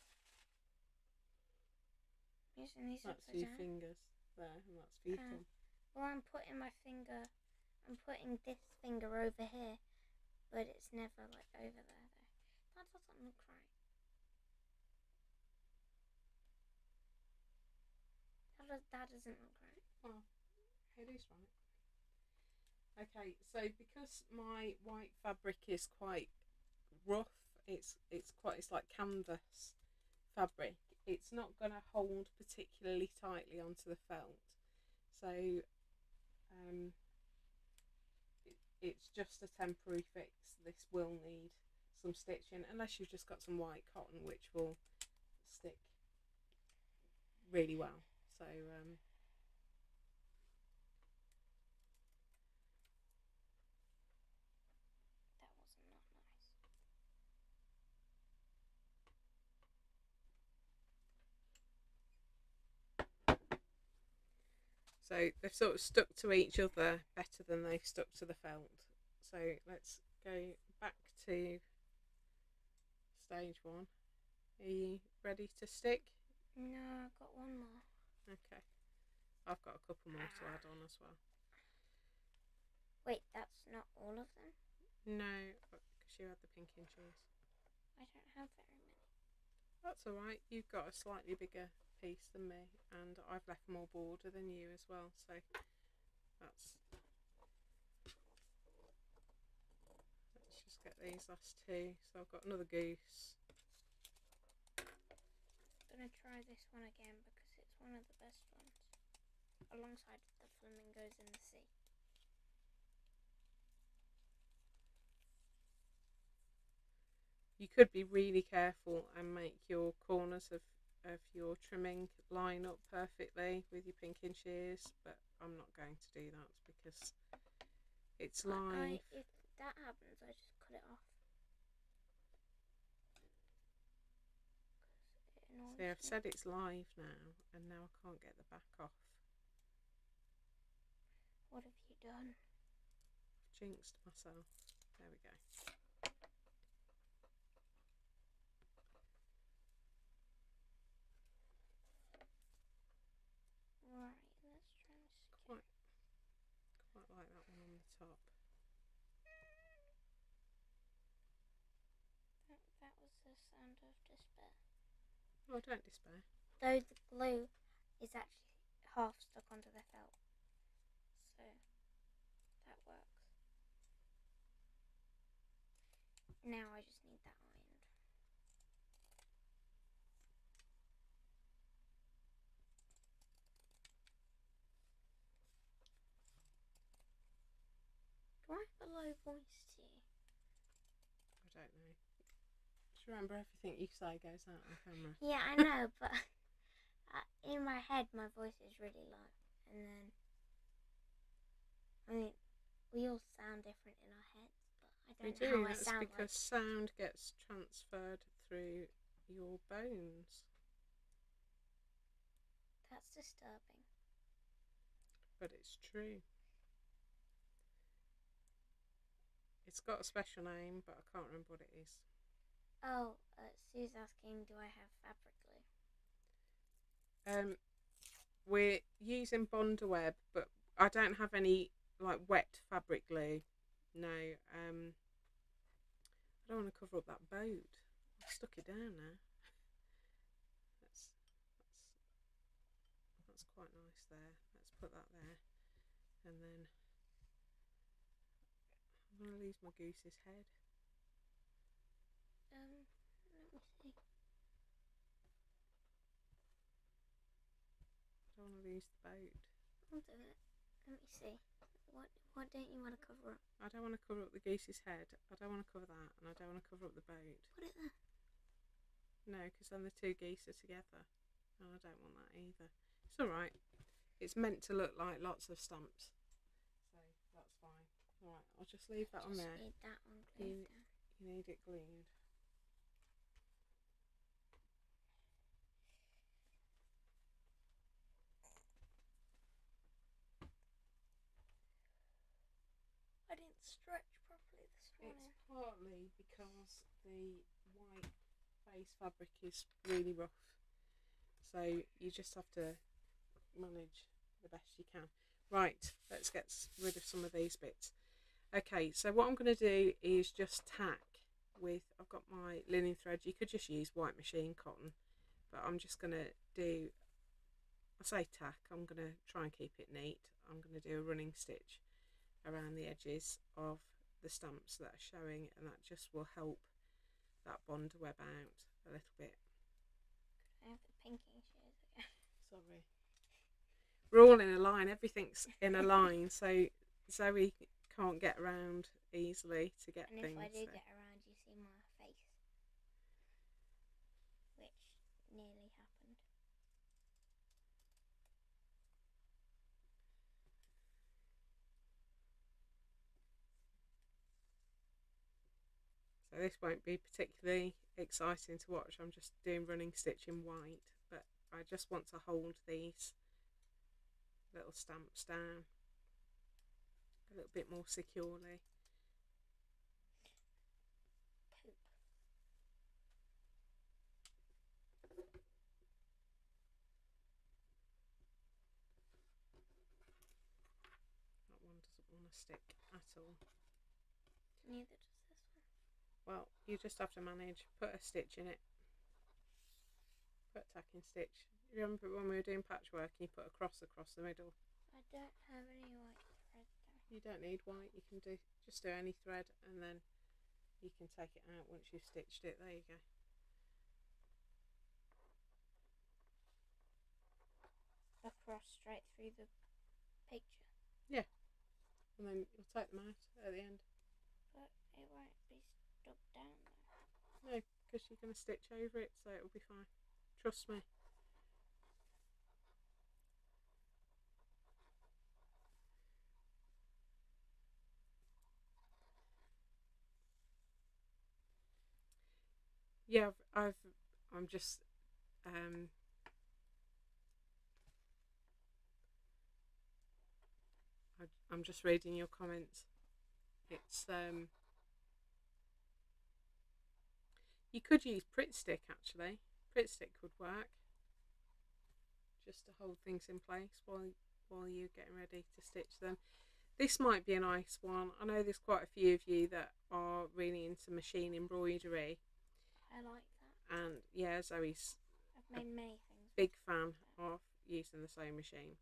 [SPEAKER 2] I'm using these
[SPEAKER 1] that's
[SPEAKER 2] upside
[SPEAKER 1] down. That's your fingers there, and that's for your thumb.
[SPEAKER 2] Well, I'm putting this finger over here, but it's never like over there though. That doesn't look right. That doesn't look right.
[SPEAKER 1] Well, it is right. Okay, so because my white fabric is quite rough, it's like canvas fabric. It's not going to hold particularly tightly onto the felt, so it's just a temporary fix. This will need some stitching, unless you've just got some white cotton, which will stick really well. So
[SPEAKER 2] that was not
[SPEAKER 1] So they've sort of stuck to each other better than they've stuck to the felt. So let's go back to stage 1. Are you ready to stick?
[SPEAKER 2] No, I've got one more.
[SPEAKER 1] Okay. I've got a couple more to add on as well.
[SPEAKER 2] Wait, that's not all of them?
[SPEAKER 1] No, because you had the pinking shears.
[SPEAKER 2] I don't have very many.
[SPEAKER 1] That's alright. You've got a slightly bigger piece than me, and I've left more border than you as well, so that's... Let's just get these last 2. So I've got another goose.
[SPEAKER 2] I'm going to try this one again because it's one of the best ones, alongside the flamingos in the sea.
[SPEAKER 1] You could be really careful and make your corners of your trimming line up perfectly with your pinking shears, but I'm not going to do that because it's live.
[SPEAKER 2] If that happens, I just cut it off.
[SPEAKER 1] See, I've said it's live now, and now I can't get the back off.
[SPEAKER 2] What have you done?
[SPEAKER 1] I've jinxed myself. There we go.
[SPEAKER 2] Right, let's try and skip.
[SPEAKER 1] Quite like that one on the top.
[SPEAKER 2] That was the sound of despair.
[SPEAKER 1] Oh, don't despair.
[SPEAKER 2] Though the glue is actually half stuck onto the felt, so that works. Now I just need that ironed. Do I have a low voice to you?
[SPEAKER 1] I don't know. Just remember, everything you say goes out on camera.
[SPEAKER 2] Yeah, I know, but in my head my voice is really low, and then I mean we all sound different in our heads, but I don't know how I sound.
[SPEAKER 1] That's because sound gets transferred through your bones.
[SPEAKER 2] That's disturbing.
[SPEAKER 1] But it's true. It's got a special name, but I can't remember what it is.
[SPEAKER 2] Oh, Sue's asking, do I have fabric glue?
[SPEAKER 1] We're using bondaweb, but I don't have any like wet fabric glue. No. I don't want to cover up that boat. I've stuck it down now. That's quite nice there. Let's put that there, and then I'm going to lose my goose's head.
[SPEAKER 2] Let me see.
[SPEAKER 1] I don't want to lose the boat.
[SPEAKER 2] I'll do it. Let me see. What don't you want to cover up?
[SPEAKER 1] I don't want to cover up the goose's head. I don't want to cover that, and I don't want to cover up the boat.
[SPEAKER 2] Put it there.
[SPEAKER 1] No, because then the 2 geese are together, and I don't want that either. It's alright. It's meant to look like lots of stamps, so that's fine. Alright, I'll just leave that on there.
[SPEAKER 2] Need that one glued down.
[SPEAKER 1] You need it glued.
[SPEAKER 2] I didn't stretch properly this morning.
[SPEAKER 1] It's partly because the white base fabric is really rough, so you just have to manage the best you can. Right, let's get rid of some of these bits. Okay, so what I'm going to do is just tack with, I've got my linen thread. You could just use white machine cotton, but I'm just going to do, I say tack, I'm going to try and keep it neat. I'm going to do a running stitch around the edges of the stamps that are showing, and that just will help that bondaweb out a little bit.
[SPEAKER 2] I have the pinking shears again.
[SPEAKER 1] Sorry. We're all in a line, everything's in a line, so Zoe can't get around easily to get
[SPEAKER 2] and
[SPEAKER 1] things.
[SPEAKER 2] And if I do get around, you see my face, which nearly happened.
[SPEAKER 1] So this won't be particularly exciting to watch. I'm just doing running stitch in white, but I just want to hold these little stamps down a little bit more securely.
[SPEAKER 2] Poop.
[SPEAKER 1] That one doesn't want to stick at all.
[SPEAKER 2] Neither does this one.
[SPEAKER 1] Well, you just have to manage. Put a stitch in it. Put a tacking stitch. Remember when we were doing patchwork and you put a cross across the middle?
[SPEAKER 2] I don't have any white thread though.
[SPEAKER 1] You don't need white. You can just do any thread, and then you can take it out once you've stitched it. There you go.
[SPEAKER 2] Across straight through the picture.
[SPEAKER 1] Yeah. And then you'll take them out at the end.
[SPEAKER 2] But it won't be stuck down there.
[SPEAKER 1] No, because you're going to stitch over it, so it'll be fine. Trust me. Yeah, I'm just I'm just reading your comments. It's you could use Pritt Stick actually. Pritt Stick would work, just to hold things in place while you're getting ready to stitch them. This might be a nice one. I know there's quite a few of you that are really into machine embroidery.
[SPEAKER 2] I like that.
[SPEAKER 1] And yeah, Zoe's
[SPEAKER 2] I've made many things.
[SPEAKER 1] Big fan of using the sewing machine.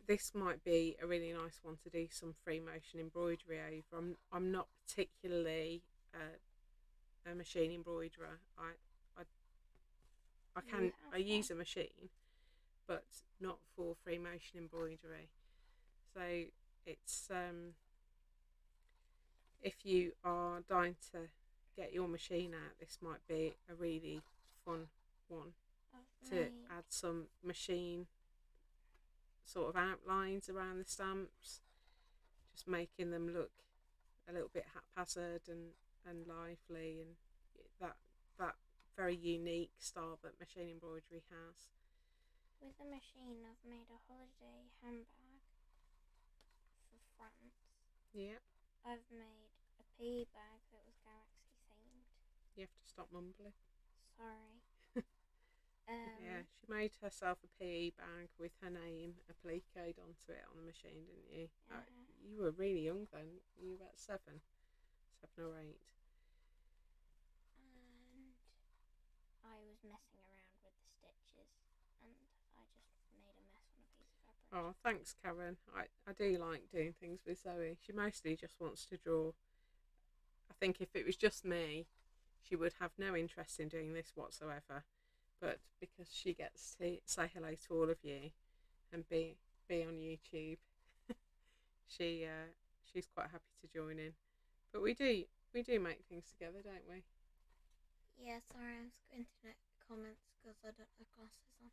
[SPEAKER 1] This might be a really nice one to do some free motion embroidery over. I'm not particularly a machine embroiderer. I use a machine, but not for free motion embroidery. So it's if you are dying to get your machine out, this might be a really fun one to add some machine sort of outlines around the stamps, just making them look a little bit haphazard and lively, and that very unique style that machine embroidery has.
[SPEAKER 2] With the machine, I've made a holiday handbag for France.
[SPEAKER 1] Yeah.
[SPEAKER 2] I've made a PE bag that was galaxy themed.
[SPEAKER 1] You have to stop mumbling.
[SPEAKER 2] Sorry.
[SPEAKER 1] Yeah, she made herself a PE bag with her name appliqued onto it on the machine, didn't you? You were really young then. You were about 7 or 8.
[SPEAKER 2] And I was messing around with the stitches, and I just made a mess on a piece of fabric.
[SPEAKER 1] Oh, thanks, Karen. I do like doing things with Zoe. She mostly just wants to draw. I think if it was just me, she would have no interest in doing this whatsoever. But because she gets to say hello to all of you and be on YouTube, she's quite happy to join in. But we do make things together, don't we?
[SPEAKER 2] Yeah, sorry, I'm squinting at comments because I don't have glasses on.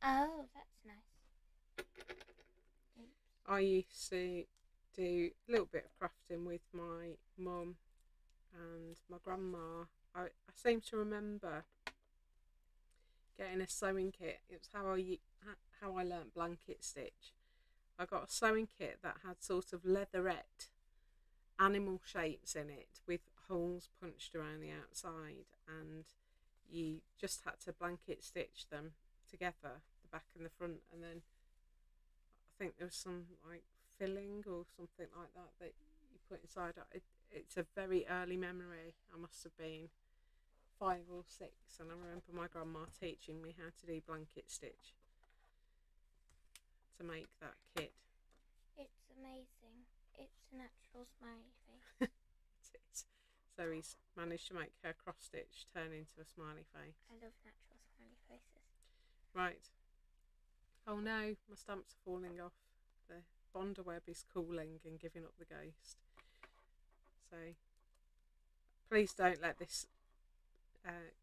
[SPEAKER 2] Oh, that's nice.
[SPEAKER 1] I used to do a little bit of crafting with my mum and my grandma. I seem to remember getting a sewing kit. It was how I learnt blanket stitch. I got a sewing kit that had sort of leatherette animal shapes in it with holes punched around the outside, and you just had to blanket stitch them together, the back and the front, and then I think there was some like filling or something like that you put inside. It's a very early memory. I must have been 5 or 6, and I remember my grandma teaching me how to do blanket stitch to make that kit.
[SPEAKER 2] It's amazing. It's a natural smiley face.
[SPEAKER 1] It is. So he's managed to make her cross stitch turn into a smiley face.
[SPEAKER 2] I love natural smiley faces.
[SPEAKER 1] Right. Oh no, my stamps are falling off. The bondaweb is cooling and giving up the ghost. So please don't let this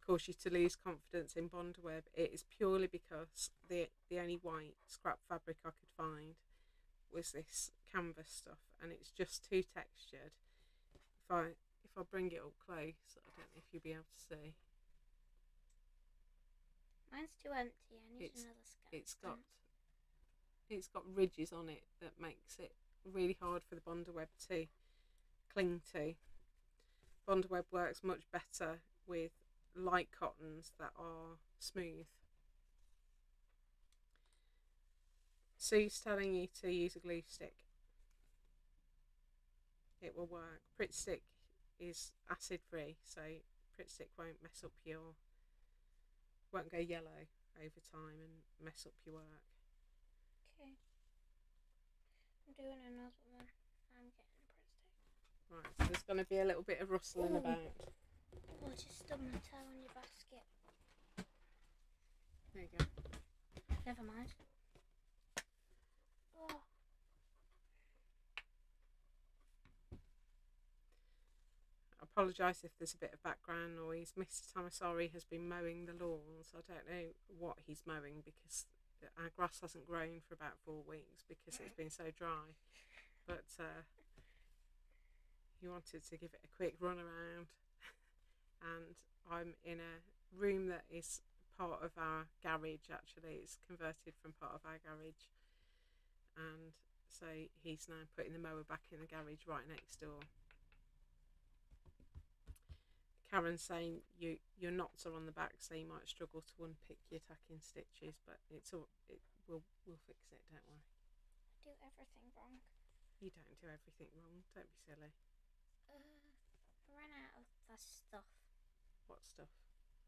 [SPEAKER 1] cause you to lose confidence in bondaweb. It is purely because the only white scrap fabric I could find was this canvas stuff, and it's just too textured. if I bring it up close, I don't know if you'll be able to see.
[SPEAKER 2] Mine's too empty. I need another skeleton.
[SPEAKER 1] It's got ridges on it that makes it really hard for the bondaweb to cling to. Bondaweb works much better with light cottons that are smooth. Sue's telling you to use a glue stick. It will work. Pritt stick is acid free, so Pritt stick won't go yellow over time and mess up your work.
[SPEAKER 2] Okay. I'm doing another one. I'm getting a Pritt stick.
[SPEAKER 1] Right, so there's going to be a little bit of rustling about.
[SPEAKER 2] Oh, I just stubbed my toe on your basket.
[SPEAKER 1] There you go.
[SPEAKER 2] Never mind. Oh.
[SPEAKER 1] I apologise if there's a bit of background noise. Mr. Tamasari has been mowing the lawns. I don't know what he's mowing because our grass hasn't grown for about 4 weeks because it's been so dry. But he wanted to give it a quick run around. And I'm in a room that is part of our garage, actually. It's converted from part of our garage. And so he's now putting the mower back in the garage right next door. Karen's saying your knots are on the back, so you might struggle to unpick your tacking stitches, but we'll fix it, don't worry.
[SPEAKER 2] I do everything wrong.
[SPEAKER 1] You don't do everything wrong. Don't be silly.
[SPEAKER 2] I ran out of that stuff.
[SPEAKER 1] What stuff?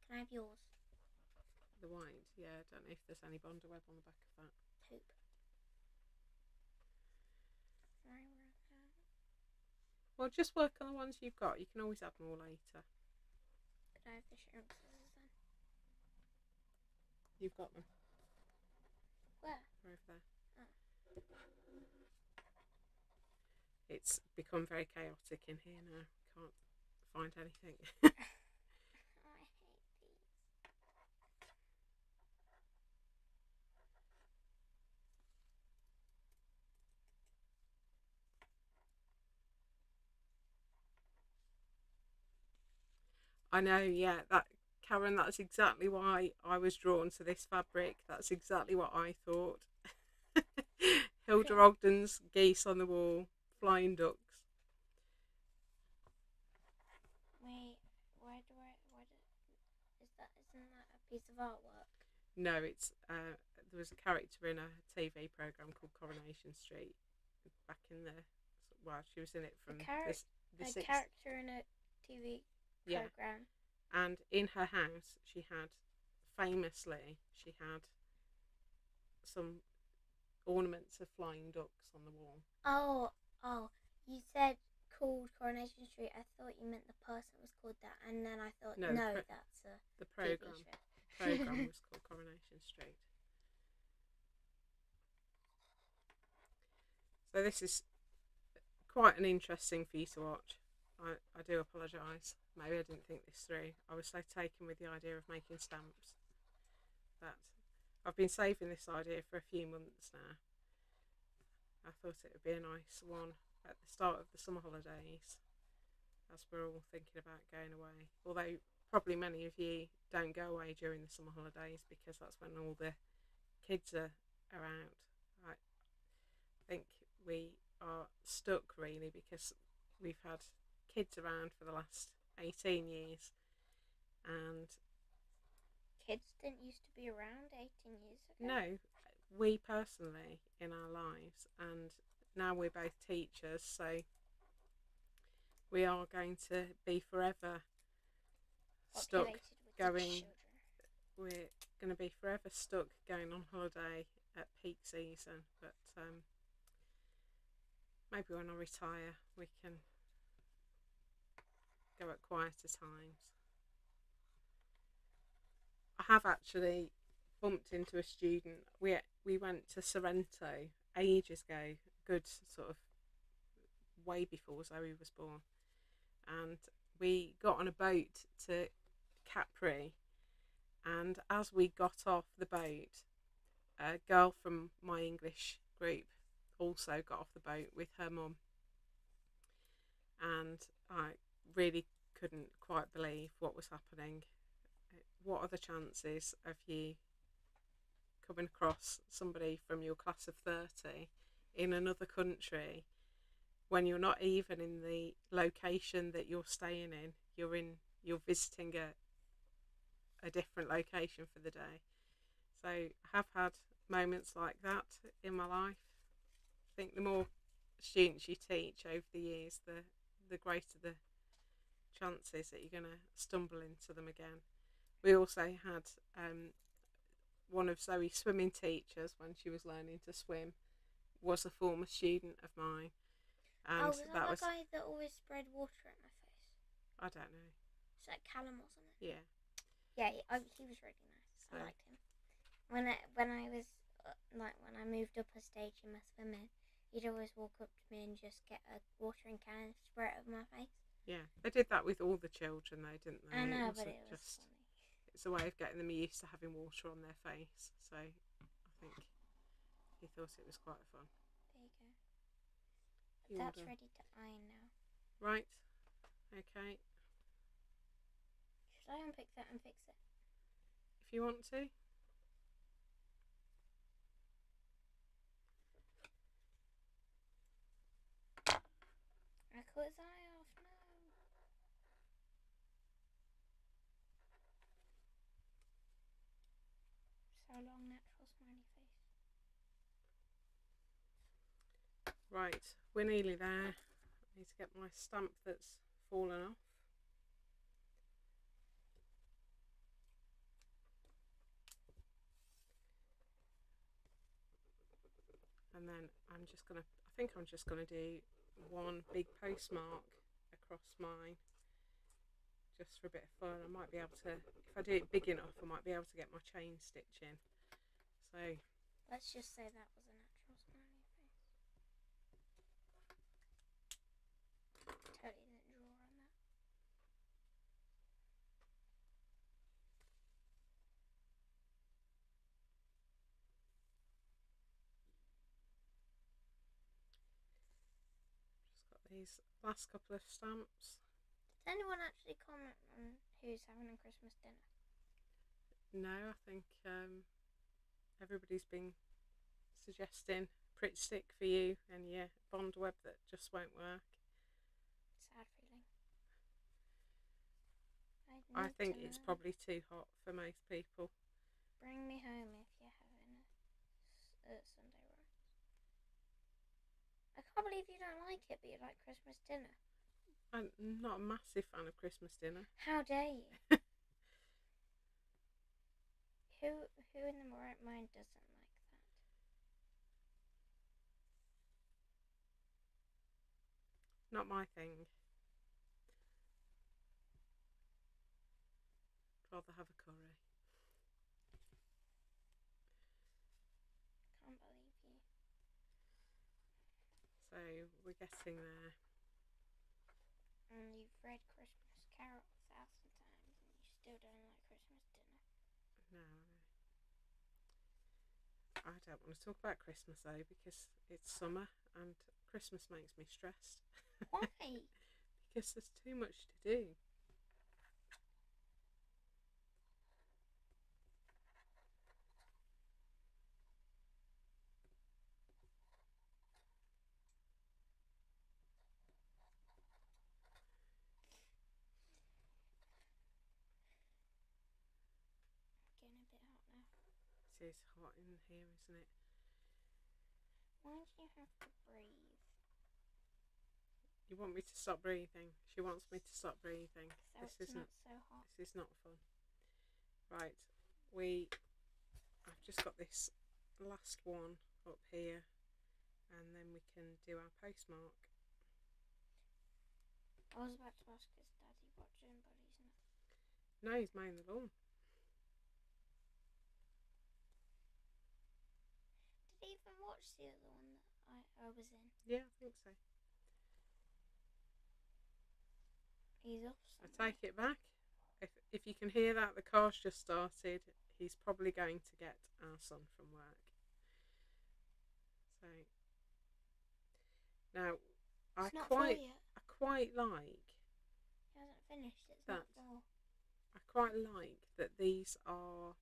[SPEAKER 2] Can I have yours?
[SPEAKER 1] The white? Yeah, I don't know if there's any bondaweb on the back of that.
[SPEAKER 2] Hope. I ran out.
[SPEAKER 1] Well, just work on the ones you've got. You can always add more later.
[SPEAKER 2] Could I have the shearing scissors then?
[SPEAKER 1] You've got them.
[SPEAKER 2] Where?
[SPEAKER 1] They're over there.
[SPEAKER 2] Oh.
[SPEAKER 1] It's become very chaotic in here now. Can't find anything.
[SPEAKER 2] I hate these.
[SPEAKER 1] I know, yeah, Karen, that's exactly why I was drawn to this fabric. That's exactly what I thought. Hilda Ogden's geese on the wall, flying ducks.
[SPEAKER 2] Wait, isn't that a piece of artwork?
[SPEAKER 1] No, it's there was a character in a TV program called Coronation Street back in she was in it from the 60s.
[SPEAKER 2] Character in a TV program.
[SPEAKER 1] And in her house, she had some ornaments of flying ducks on the wall.
[SPEAKER 2] Oh, you said called Coronation Street. I thought you meant the person was called that, and then I thought, that's
[SPEAKER 1] the program.
[SPEAKER 2] TV show.
[SPEAKER 1] Program was called Coronation Street. So this is quite an interesting for you to watch. I do apologise. Maybe I didn't think this through. I was so taken with the idea of making stamps that I've been saving this idea for a few months now. I thought it would be a nice one at the start of the summer holidays as we're all thinking about going away. Although probably many of you don't go away during the summer holidays because that's when all the kids are out. I think we are stuck really because we've had kids around for the last 18 years and
[SPEAKER 2] kids didn't used to be around 18 years ago.
[SPEAKER 1] No, we personally in our lives, and now we're both teachers, so we are going to be forever stuck going. We're going to be forever stuck going on holiday at peak season, but maybe when I retire we can go at quieter times. I have actually bumped into a student. We went to Sorrento ages ago, good sort of way before Zoe was born, and we got on a boat to Capri, and as we got off the boat, a girl from my English group also got off the boat with her mum, and I really couldn't quite believe what was happening. What are the chances of you coming across somebody from your class of 30 in another country when you're not even in the location that you're staying in? You're visiting a different location for the day. So I have had moments like that in my life. I think the more students you teach over the years, the greater the chances that you're going to stumble into them again. We also had one of Zoe's swimming teachers, when she was learning to swim, was a former student of mine. And
[SPEAKER 2] was that the guy that always sprayed water at my face?
[SPEAKER 1] I don't know.
[SPEAKER 2] It's like Callum, wasn't it?
[SPEAKER 1] Yeah.
[SPEAKER 2] Yeah, he was really nice. So, I liked him. When I was when I moved up a stage in my swimming, he'd always walk up to me and just get a watering can and spray it over my face.
[SPEAKER 1] Yeah, they did that with all the children, though, didn't they?
[SPEAKER 2] I know, but it was just funny.
[SPEAKER 1] It's a way of getting them used to having water on their face. So I think he thought it was quite fun.
[SPEAKER 2] There you go. That's ready to iron now.
[SPEAKER 1] Right. Okay.
[SPEAKER 2] Should I unpick that and fix it?
[SPEAKER 1] If you want to.
[SPEAKER 2] I cut his eye off now. So long, natural smiley face.
[SPEAKER 1] Right, we're nearly there. I need to get my stamp that's fallen off. And then I think I'm just gonna do one big postmark across mine, just for a bit of fun. I might be able to, if I do it big enough, I might be able to get my chain stitch in. So
[SPEAKER 2] let's just say that was a natural smiley face. Totally didn't draw on that.
[SPEAKER 1] just got these last couple of stamps.
[SPEAKER 2] Did anyone actually comment on who's having a Christmas dinner?
[SPEAKER 1] No, I think everybody's been suggesting Pretty Stick for you, and yeah, bondaweb that just won't work.
[SPEAKER 2] Sad feeling.
[SPEAKER 1] I think it's probably too hot for most people.
[SPEAKER 2] Bring me home if you're having a Sunday roast. I can't believe you don't like it, but you like Christmas dinner.
[SPEAKER 1] I'm not a massive fan of Christmas dinner.
[SPEAKER 2] How dare you? Who in the right mind doesn't like that?
[SPEAKER 1] Not my thing. I'd rather have a curry.
[SPEAKER 2] Can't believe you.
[SPEAKER 1] So we're getting there.
[SPEAKER 2] And you've read Christmas Carol 1,000 times and you still don't like Christmas dinner.
[SPEAKER 1] No. I don't want to talk about Christmas though, because it's summer and Christmas makes me stressed.
[SPEAKER 2] Why?
[SPEAKER 1] Because there's too much to do.
[SPEAKER 2] Getting a bit hot now.
[SPEAKER 1] It is hot in here, isn't it?
[SPEAKER 2] Why do you have to breathe?
[SPEAKER 1] You want me to stop breathing? She wants me to stop breathing.
[SPEAKER 2] So it's not so hot.
[SPEAKER 1] This is not fun. Right, I've just got this last one up here, and then we can do our postmark.
[SPEAKER 2] I was about to ask, is Daddy watching, but he's not.
[SPEAKER 1] No, he's mowing the lawn.
[SPEAKER 2] Did he even watch the other one that I was in?
[SPEAKER 1] Yeah, I think so.
[SPEAKER 2] He's off
[SPEAKER 1] I
[SPEAKER 2] somewhere.
[SPEAKER 1] take it back. If you can hear that, the car's just started. He's probably going to get our son from work. So now, I quite like
[SPEAKER 2] It hasn't finished. It's
[SPEAKER 1] that.
[SPEAKER 2] not full.
[SPEAKER 1] I quite like that these are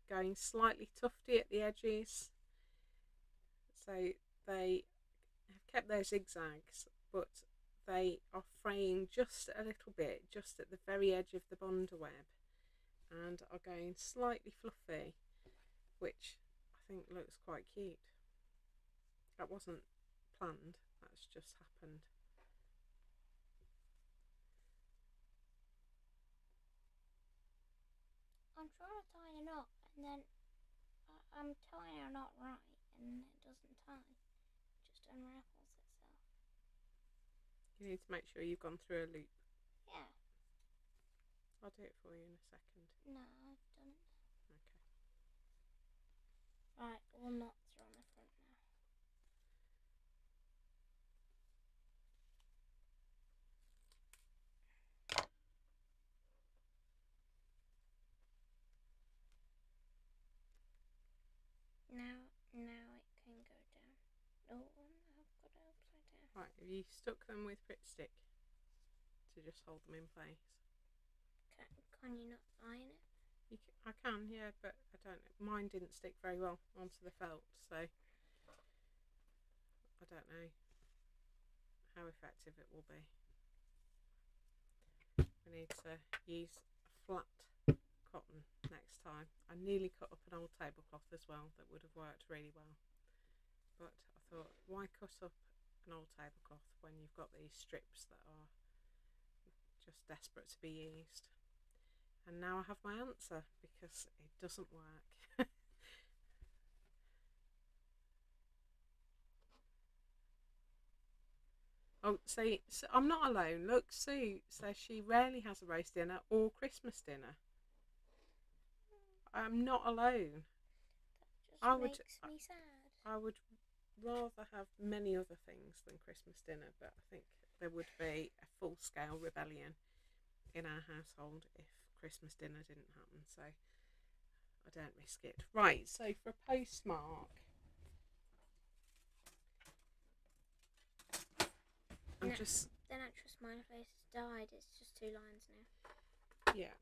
[SPEAKER 1] going slightly tufty at the edges, so they have kept their zigzags, but they are fraying just a little bit, just at the very edge of the bondaweb, and are going slightly fluffy, which I think looks quite cute. That wasn't planned, that's just happened.
[SPEAKER 2] I'm trying to tie a knot, and then I'm tying a knot right, and it doesn't tie. It just unravels itself.
[SPEAKER 1] You need to make sure you've gone through a loop.
[SPEAKER 2] Yeah.
[SPEAKER 1] I'll do it for you in a second.
[SPEAKER 2] No, I've done it.
[SPEAKER 1] Okay.
[SPEAKER 2] Right, all knots are on the front now. Now it can go down. Oh, I've got it upside down.
[SPEAKER 1] Right, have you stuck them with Pritt Stick to just hold them in place?
[SPEAKER 2] Can you not iron it?
[SPEAKER 1] I can, yeah, but I don't know. Mine didn't stick very well onto the felt, so I don't know how effective it will be. We need to use flat cotton next time. I nearly cut up an old tablecloth as well that would have worked really well, but I thought, why cut up an old tablecloth when you've got these strips that are just desperate to be used? And now I have my answer, because it doesn't work. Oh, see, so I'm not alone. Look, Sue says she rarely has a roast dinner or Christmas dinner. I'm not alone.
[SPEAKER 2] That just makes me sad.
[SPEAKER 1] I would rather have many other things than Christmas dinner, but I think there would be a full-scale rebellion in our household if Christmas dinner didn't happen, so I don't risk it. Right, so for a postmark,
[SPEAKER 2] The natural smiley face has died. It's just 2 lines now.
[SPEAKER 1] Yeah,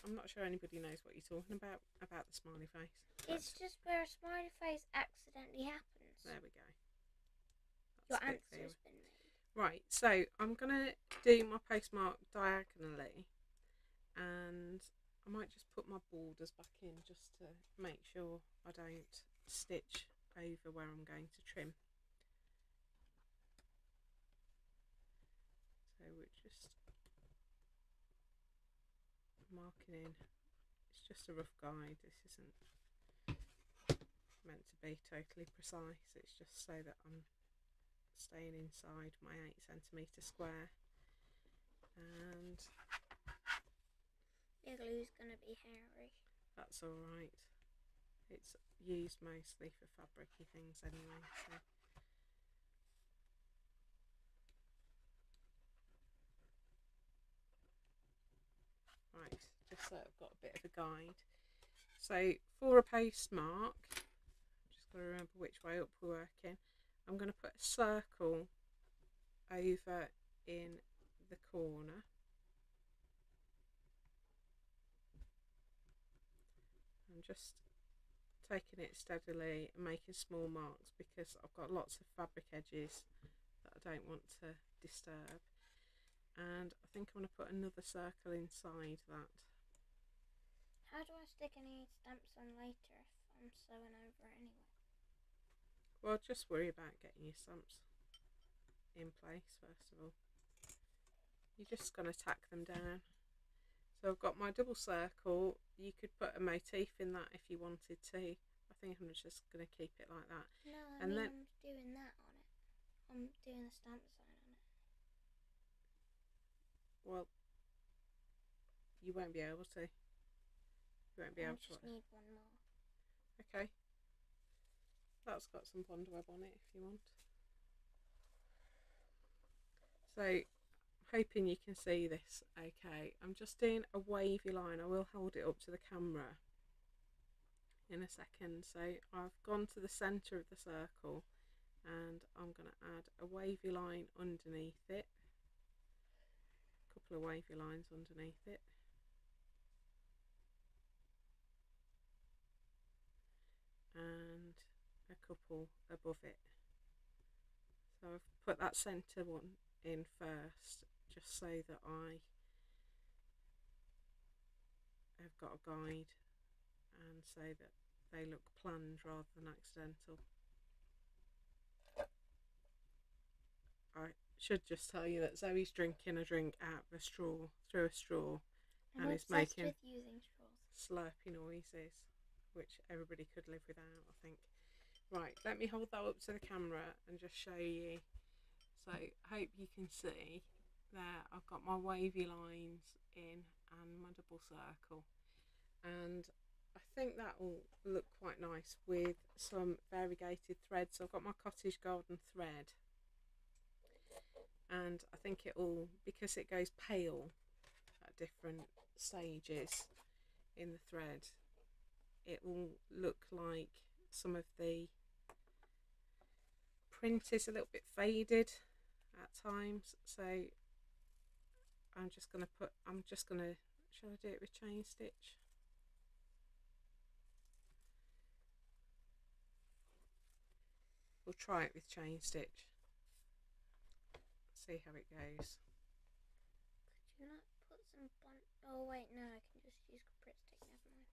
[SPEAKER 1] I'm not sure anybody knows what you're talking about the smiley face.
[SPEAKER 2] It's just where a smiley face accidentally happens.
[SPEAKER 1] There we go.
[SPEAKER 2] Your answer's been made.
[SPEAKER 1] Right, so I'm going to do my postmark diagonally, and I might just put my borders back in just to make sure I don't stitch over where I'm going to trim. So we're just marking in. It's just a rough guide. This isn't meant to be totally precise. It's just so that I'm staying inside my 8cm square. And
[SPEAKER 2] your glue's gonna be hairy.
[SPEAKER 1] That's alright. It's used mostly for fabricy things anyway, so. Right, just so I've got a bit of a guide. So for a postmark, just got to remember which way up we're working. I'm going to put a circle over in the corner. I'm just taking it steadily and making small marks because I've got lots of fabric edges that I don't want to disturb. And I think I'm going to put another circle inside that.
[SPEAKER 2] How do I stick any stamps on later if I'm sewing over it anyway?
[SPEAKER 1] Well, just worry about getting your stamps in place first of all. You're just going to tack them down. So I've got my double circle. You could put a motif in that if you wanted to. I think I'm just going to keep it like that.
[SPEAKER 2] No, I'm doing that on it. I'm doing the stamp sign on it.
[SPEAKER 1] Well, you won't be able to. You won't be able to.
[SPEAKER 2] I just need one more.
[SPEAKER 1] Okay. That's got some bondaweb on it if you want. So, hoping you can see this okay. I'm just doing a wavy line. I will hold it up to the camera in a second. So I've gone to the centre of the circle and I'm going to add a wavy line underneath it. couple of wavy lines underneath it. And a couple above it. So I've put that centre one in first, just so that I have got a guide and so that they look planned rather than accidental. I should just tell you that Zoe's drinking a drink out of a straw, through a straw, and is making
[SPEAKER 2] with using straws.
[SPEAKER 1] slurpy noises, which everybody could live without, I think. Right, let me hold that up to the camera and just show you. So I hope you can see there I've got my wavy lines in and my double circle, and I think that will look quite nice with some variegated threads. So I've got my cottage garden thread, and I think it will, because it goes pale at different stages in the thread, it will look like some of the print is a little bit faded at times. So I'm just going to shall I do it with chain stitch? We'll try it with chain stitch, see how it goes.
[SPEAKER 2] Could you not put some bond? Oh wait, no, I can just use Grit stick, never mind.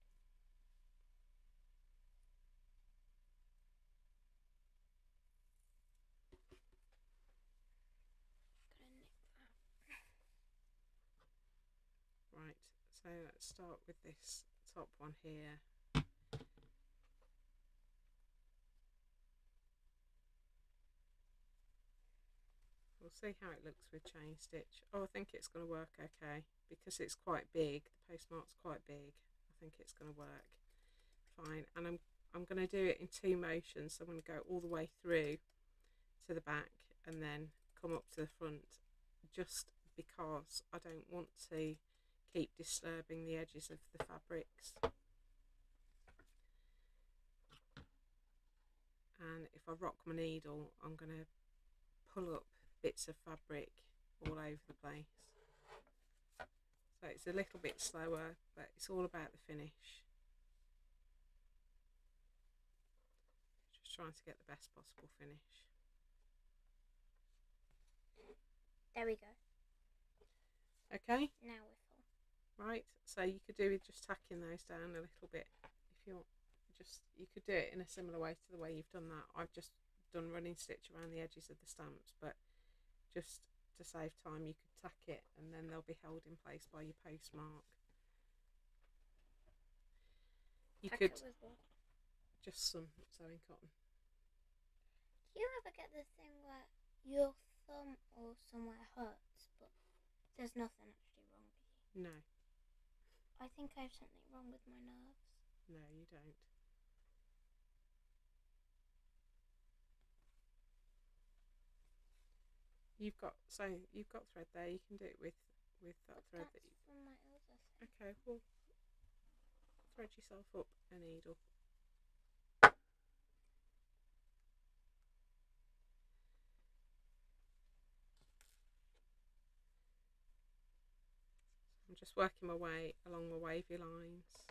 [SPEAKER 2] Gonna nick that.
[SPEAKER 1] Right, so let's start with this top one here. We'll see how it looks with chain stitch. Oh, I think it's going to work okay because it's quite big. The postmark's quite big. I think it's going to work fine. And I'm going to do it in 2 motions. So I'm going to go all the way through to the back and then come up to the front, just because I don't want to keep disturbing the edges of the fabrics. And if I rock my needle, I'm going to pull up bits of fabric all over the place. So it's a little bit slower, but it's all about the finish. Just trying to get the best possible finish.
[SPEAKER 2] There we go.
[SPEAKER 1] Okay.
[SPEAKER 2] Now we're full.
[SPEAKER 1] Right, so you could do with just tacking those down a little bit if you want. You could do it in a similar way to the way you've done that. I've just done running stitch around the edges of the stamps, but just to save time you could tack it and then they'll be held in place by your postmark. You
[SPEAKER 2] Tack
[SPEAKER 1] could
[SPEAKER 2] it with what?
[SPEAKER 1] just some sewing cotton.
[SPEAKER 2] Do you ever get the thing where your thumb or somewhere hurts, but there's nothing actually wrong with you?
[SPEAKER 1] No.
[SPEAKER 2] I think I have something wrong with my nerves.
[SPEAKER 1] No, you don't. You've got thread there. You can do it with that thread that you.
[SPEAKER 2] From my other thing.
[SPEAKER 1] Okay, well, thread yourself up a needle. I'm just working my way along my wavy lines.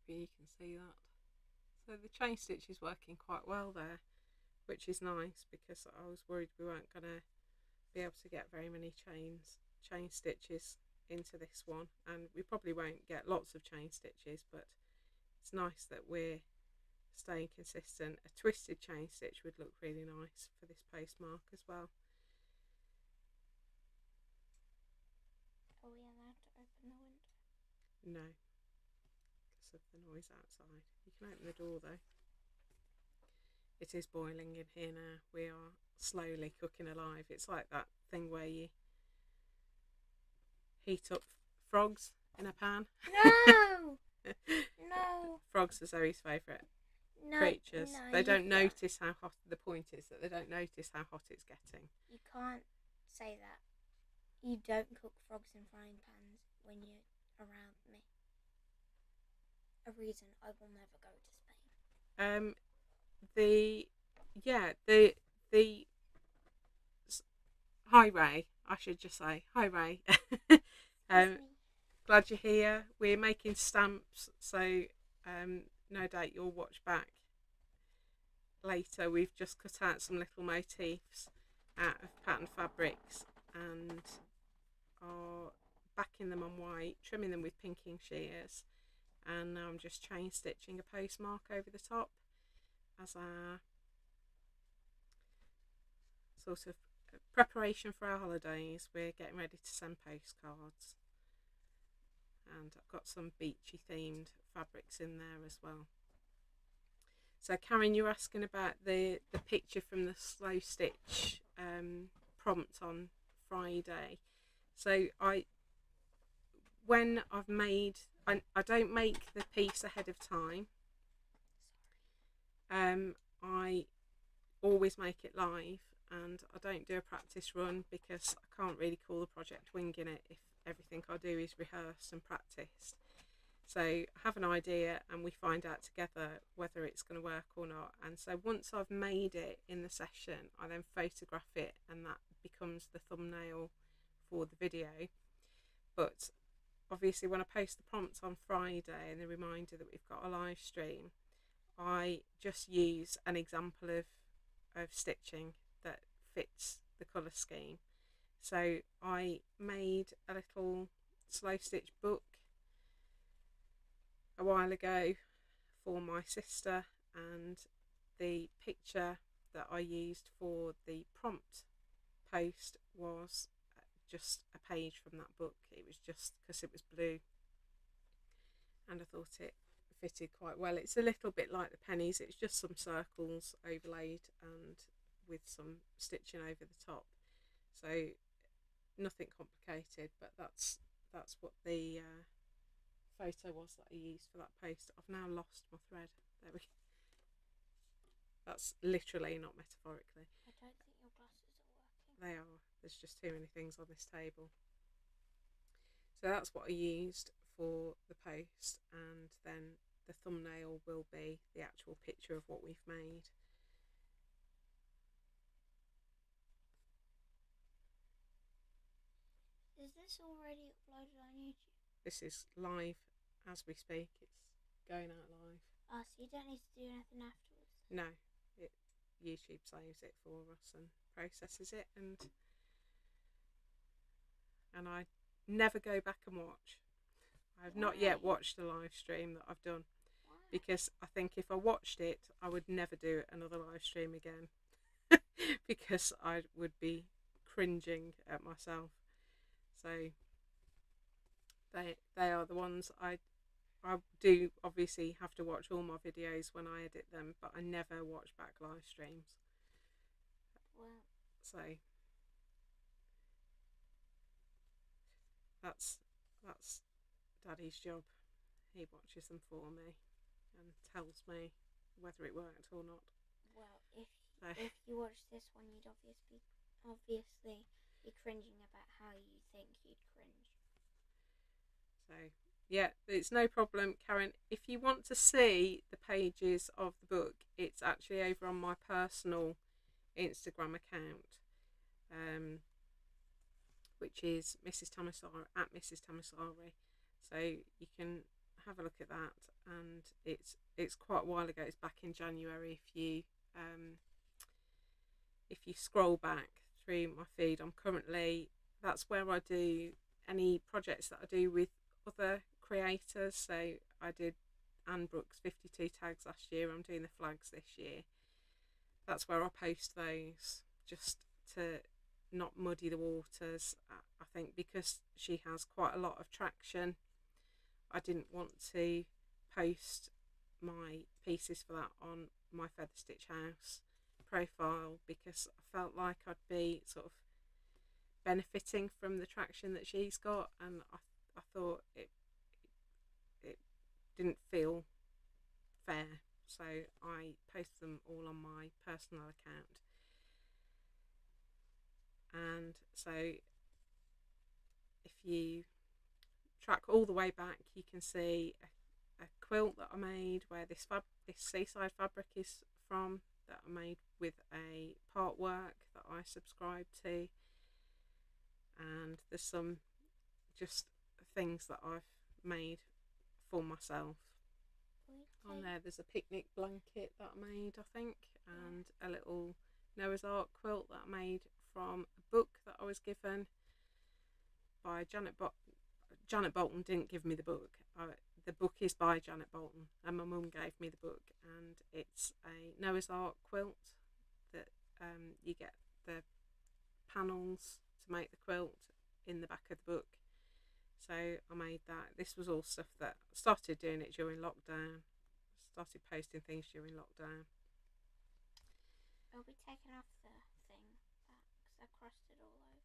[SPEAKER 1] Maybe you can see that. So the chain stitch is working quite well there, which is nice because I was worried we weren't going to be able to get very many chain stitches into this one, and we probably won't get lots of chain stitches, but it's nice that we're staying consistent. A twisted chain stitch would look really nice for this postmark as well.
[SPEAKER 2] Are we allowed to open the window?
[SPEAKER 1] No, because of the noise outside. You can open the door though. It is boiling in here now. We are slowly cooking alive. It's like that thing where you heat up frogs in a pan.
[SPEAKER 2] No! No!
[SPEAKER 1] Frogs are Zoe's favourite creatures. They don't notice how hot. The point is that they don't notice how hot it's getting.
[SPEAKER 2] You can't say that. You don't cook frogs in frying pans when you're around me. a reason I will never go to Spain.
[SPEAKER 1] The hi Ray. I should just say hi Ray. Glad you're here. We're making stamps, so no doubt you'll watch back later. We've just cut out some little motifs out of pattern fabrics and are backing them on white, trimming them with pinking shears, and now I'm just chain stitching a postmark over the top as our sort of preparation for our holidays. We're getting ready to send postcards, and I've got some beachy themed fabrics in there as well. So Karen, you're asking about the picture from the slow stitch prompt on Friday. So I don't make the piece ahead of time. I always make it live, and I don't do a practice run because I can't really call the project winging it if everything I do is rehearsed and practiced. So I have an idea and we find out together whether it's going to work or not. And so once I've made it in the session, I then photograph it, and that becomes the thumbnail for the video. But obviously when I post the prompts on Friday and the reminder that we've got a live stream, I just use an example of stitching that fits the colour scheme. So I made a little slow stitch book a while ago for my sister, and the picture that I used for the prompt post was just a page from that book. It was just because it was blue, and I thought it fitted quite well. It's a little bit like the pennies, it's just some circles overlaid and with some stitching over the top, so nothing complicated. But that's what the photo was that I used for that post. I've now lost my thread. There we go. That's literally, not metaphorically.
[SPEAKER 2] I don't think your glasses are working.
[SPEAKER 1] They are. There's just too many things on this table. So that's what I used for the post, and then the thumbnail will be the actual picture of what we've made.
[SPEAKER 2] Is this already uploaded on YouTube?
[SPEAKER 1] This is live as we speak. It's going out live.
[SPEAKER 2] Oh, so you don't need to do anything afterwards?
[SPEAKER 1] No, YouTube saves it for us and processes it, and I never go back and watch. I've not yet watched a live stream that I've done.
[SPEAKER 2] Why?
[SPEAKER 1] Because I think if I watched it, I would never do another live stream again because I would be cringing at myself. So they are the ones I do obviously have to watch all my videos when I edit them, but I never watch back live streams.
[SPEAKER 2] Well,
[SPEAKER 1] so that's Daddy's job. He watches them for me and tells me whether it worked or not.
[SPEAKER 2] Well, if you watch this one, you'd obviously be cringing about how you think you'd cringe.
[SPEAKER 1] So yeah, it's no problem, Karen. If you want to see the pages of the book, it's actually over on my personal Instagram account, which is Mrs. Tamasari, at Mrs. Tamasari. So you can have a look at that, and it's quite a while ago. It's back in January. If you scroll back through my feed, that's where I do any projects that I do with other creators. So I did Anne Brooks 52 tags last year. I'm doing the flags this year. That's where I post those, just to not muddy the waters. I think because she has quite a lot of traction, I didn't want to post my pieces for that on my Feather Stitch House profile, because I felt like I'd be sort of benefiting from the traction that she's got, and I thought it didn't feel fair, so I post them all on my personal account. And so if you track all the way back, you can see a quilt that I made where this seaside fabric is from, that I made with a part work that I subscribe to, and there's some just things that I've made for myself. On there, there's a picnic blanket that I made, I think, and a little Noah's Ark quilt that I made from a book that I was given by Janet Bolton. Didn't give me the book. The book is by Janet Bolton, and my mum gave me the book, and it's a Noah's Ark quilt that you get the panels to make the quilt in the back of the book. So I made that. This was all stuff that I started doing it during lockdown. Started posting things during lockdown.
[SPEAKER 2] Are we taking off the thing because I crossed it all over?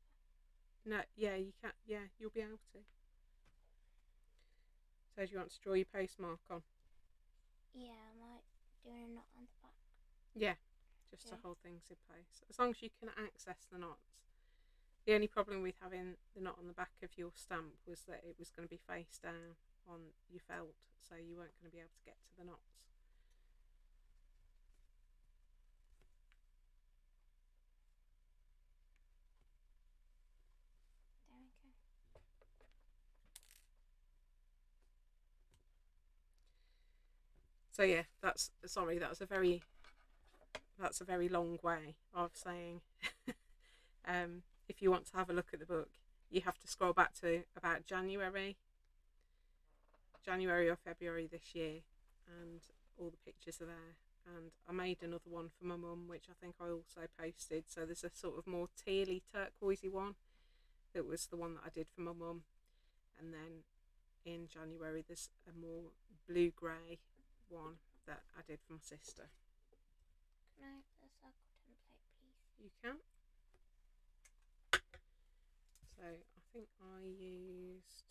[SPEAKER 1] No, yeah, you can. Yeah, you'll be able to. So do you want to draw your postmark on?
[SPEAKER 2] Yeah, I might do a knot on the back.
[SPEAKER 1] Yeah, just to hold things in place. As long as you can access the knots. The only problem with having the knot on the back of your stamp was that it was going to be face down on your felt, so you weren't going to be able to get to the knots.
[SPEAKER 2] There we go.
[SPEAKER 1] So yeah, that's a very long way of saying if you want to have a look at the book, you have to scroll back to about January or February this year, and all the pictures are there. And I made another one for my mum, which I think I also posted. So there's a sort of more tealy, turquoisey one that was the one that I did for my mum, and then in January there's a more blue-grey one that I did for my sister.
[SPEAKER 2] Can I have the circle template, please?
[SPEAKER 1] You can. So I think I used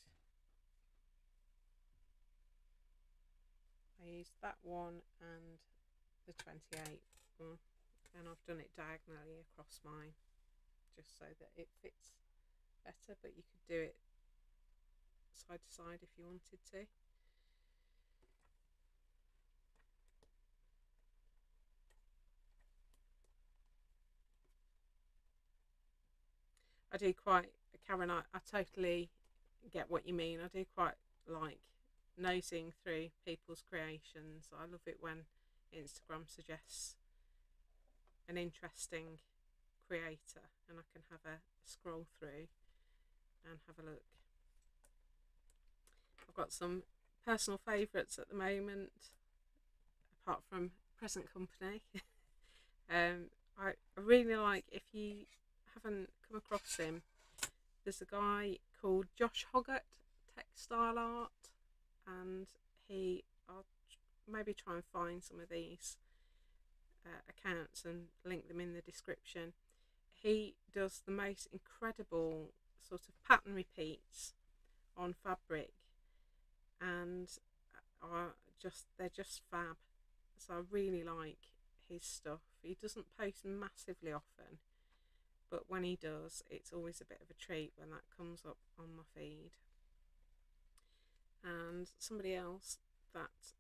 [SPEAKER 1] that one and the 28 one, and I've done it diagonally across mine just so that it fits better, but you could do it side to side if you wanted to. I do quite, Karen, I totally get what you mean. I do quite like nosing through people's creations. I love it when Instagram suggests an interesting creator and I can have a scroll through and have a look. I've got some personal favourites at the moment, apart from present company. I really like, if you haven't come across him, there's a guy called Josh Hoggart, Textile Art, and I'll maybe try and find some of these accounts and link them in the description. He does the most incredible sort of pattern repeats on fabric, and they're just fab. So I really like his stuff. He doesn't post massively often, but when he does, it's always a bit of a treat when that comes up on my feed. And somebody else that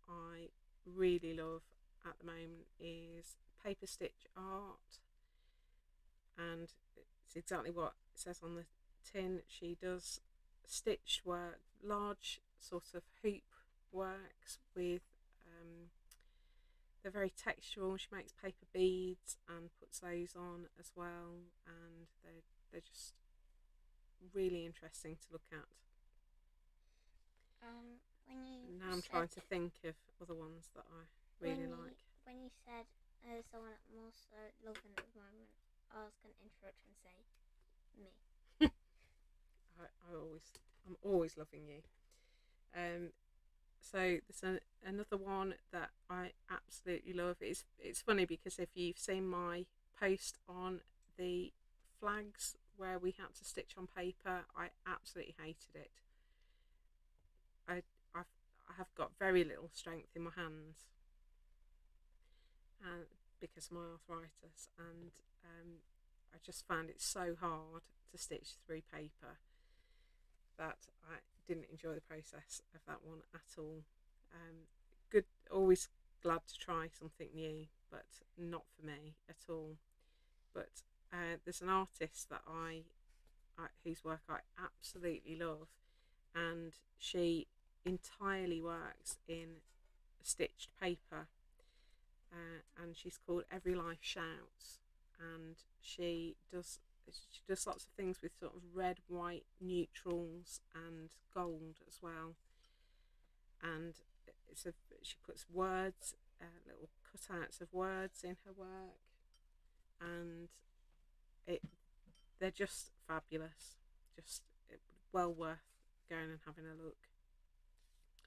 [SPEAKER 1] I really love at the moment is Paper Stitch Art, and it's exactly what it says on the tin. She does stitched work, large sort of hoop works with they're very textural. She makes paper beads and puts those on as well, and they're just really interesting to look at. Now I'm trying to think of other ones that I really like.
[SPEAKER 2] When you said someone I'm also loving at the moment, I was going to interrupt and say me.
[SPEAKER 1] I'm always loving you. So there's another one that I absolutely love. It's funny because if you've seen my post on the flags where we had to stitch on paper, I absolutely hated it. I have got very little strength in my hands, because of my arthritis, and I just found it so hard to stitch through paper that I didn't enjoy the process of that one at all. Good, always glad to try something new, but not for me at all. But there's an artist that whose work I absolutely love, and she entirely works in stitched paper, and she's called Every Life Shouts, and she does lots of things with sort of red, white neutrals and gold as well, and she puts words, little cutouts of words in her work, and they're just fabulous, just well worth going and having a look.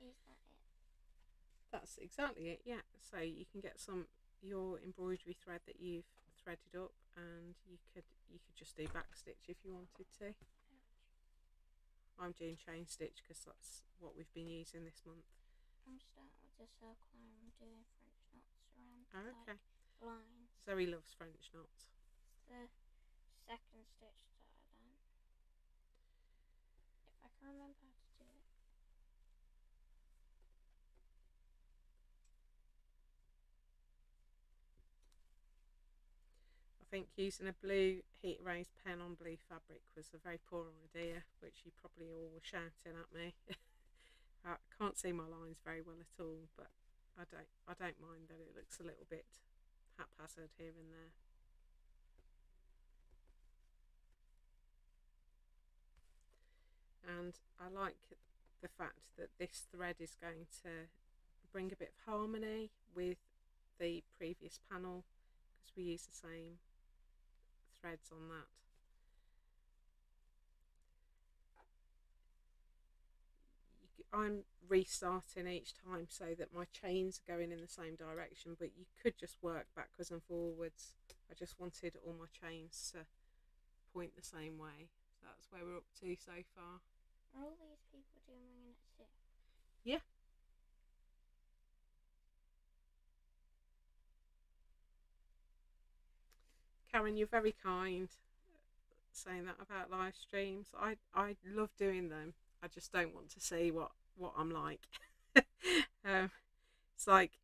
[SPEAKER 2] Is that it?
[SPEAKER 1] That's exactly it, yeah. So you can get your embroidery thread that you've threaded up, and you could just do back stitch if you wanted to. I'm doing chain stitch because that's what we've been using this month.
[SPEAKER 2] I'm starting with a circle and I'm doing French knots around
[SPEAKER 1] Okay.
[SPEAKER 2] lines.
[SPEAKER 1] Zoe loves French knots.
[SPEAKER 2] It's the second stitch that I done. If I can remember how to do it.
[SPEAKER 1] I think using a blue heat erased pen on blue fabric was a very poor idea, which you probably all were shouting at me. I can't see my lines very well at all, but I don't mind that it looks a little bit haphazard here and there. And I like the fact that this thread is going to bring a bit of harmony with the previous panel, because we use the same threads on that. I'm restarting each time so that my chains are going in the same direction, but you could just work backwards and forwards. I just wanted all my chains to point the same way. So that's where we're up to so far.
[SPEAKER 2] Are all these people doing it too?
[SPEAKER 1] Yeah. Karen, you're very kind saying that about live streams. I love doing them. I just don't want to see what I'm like. It's like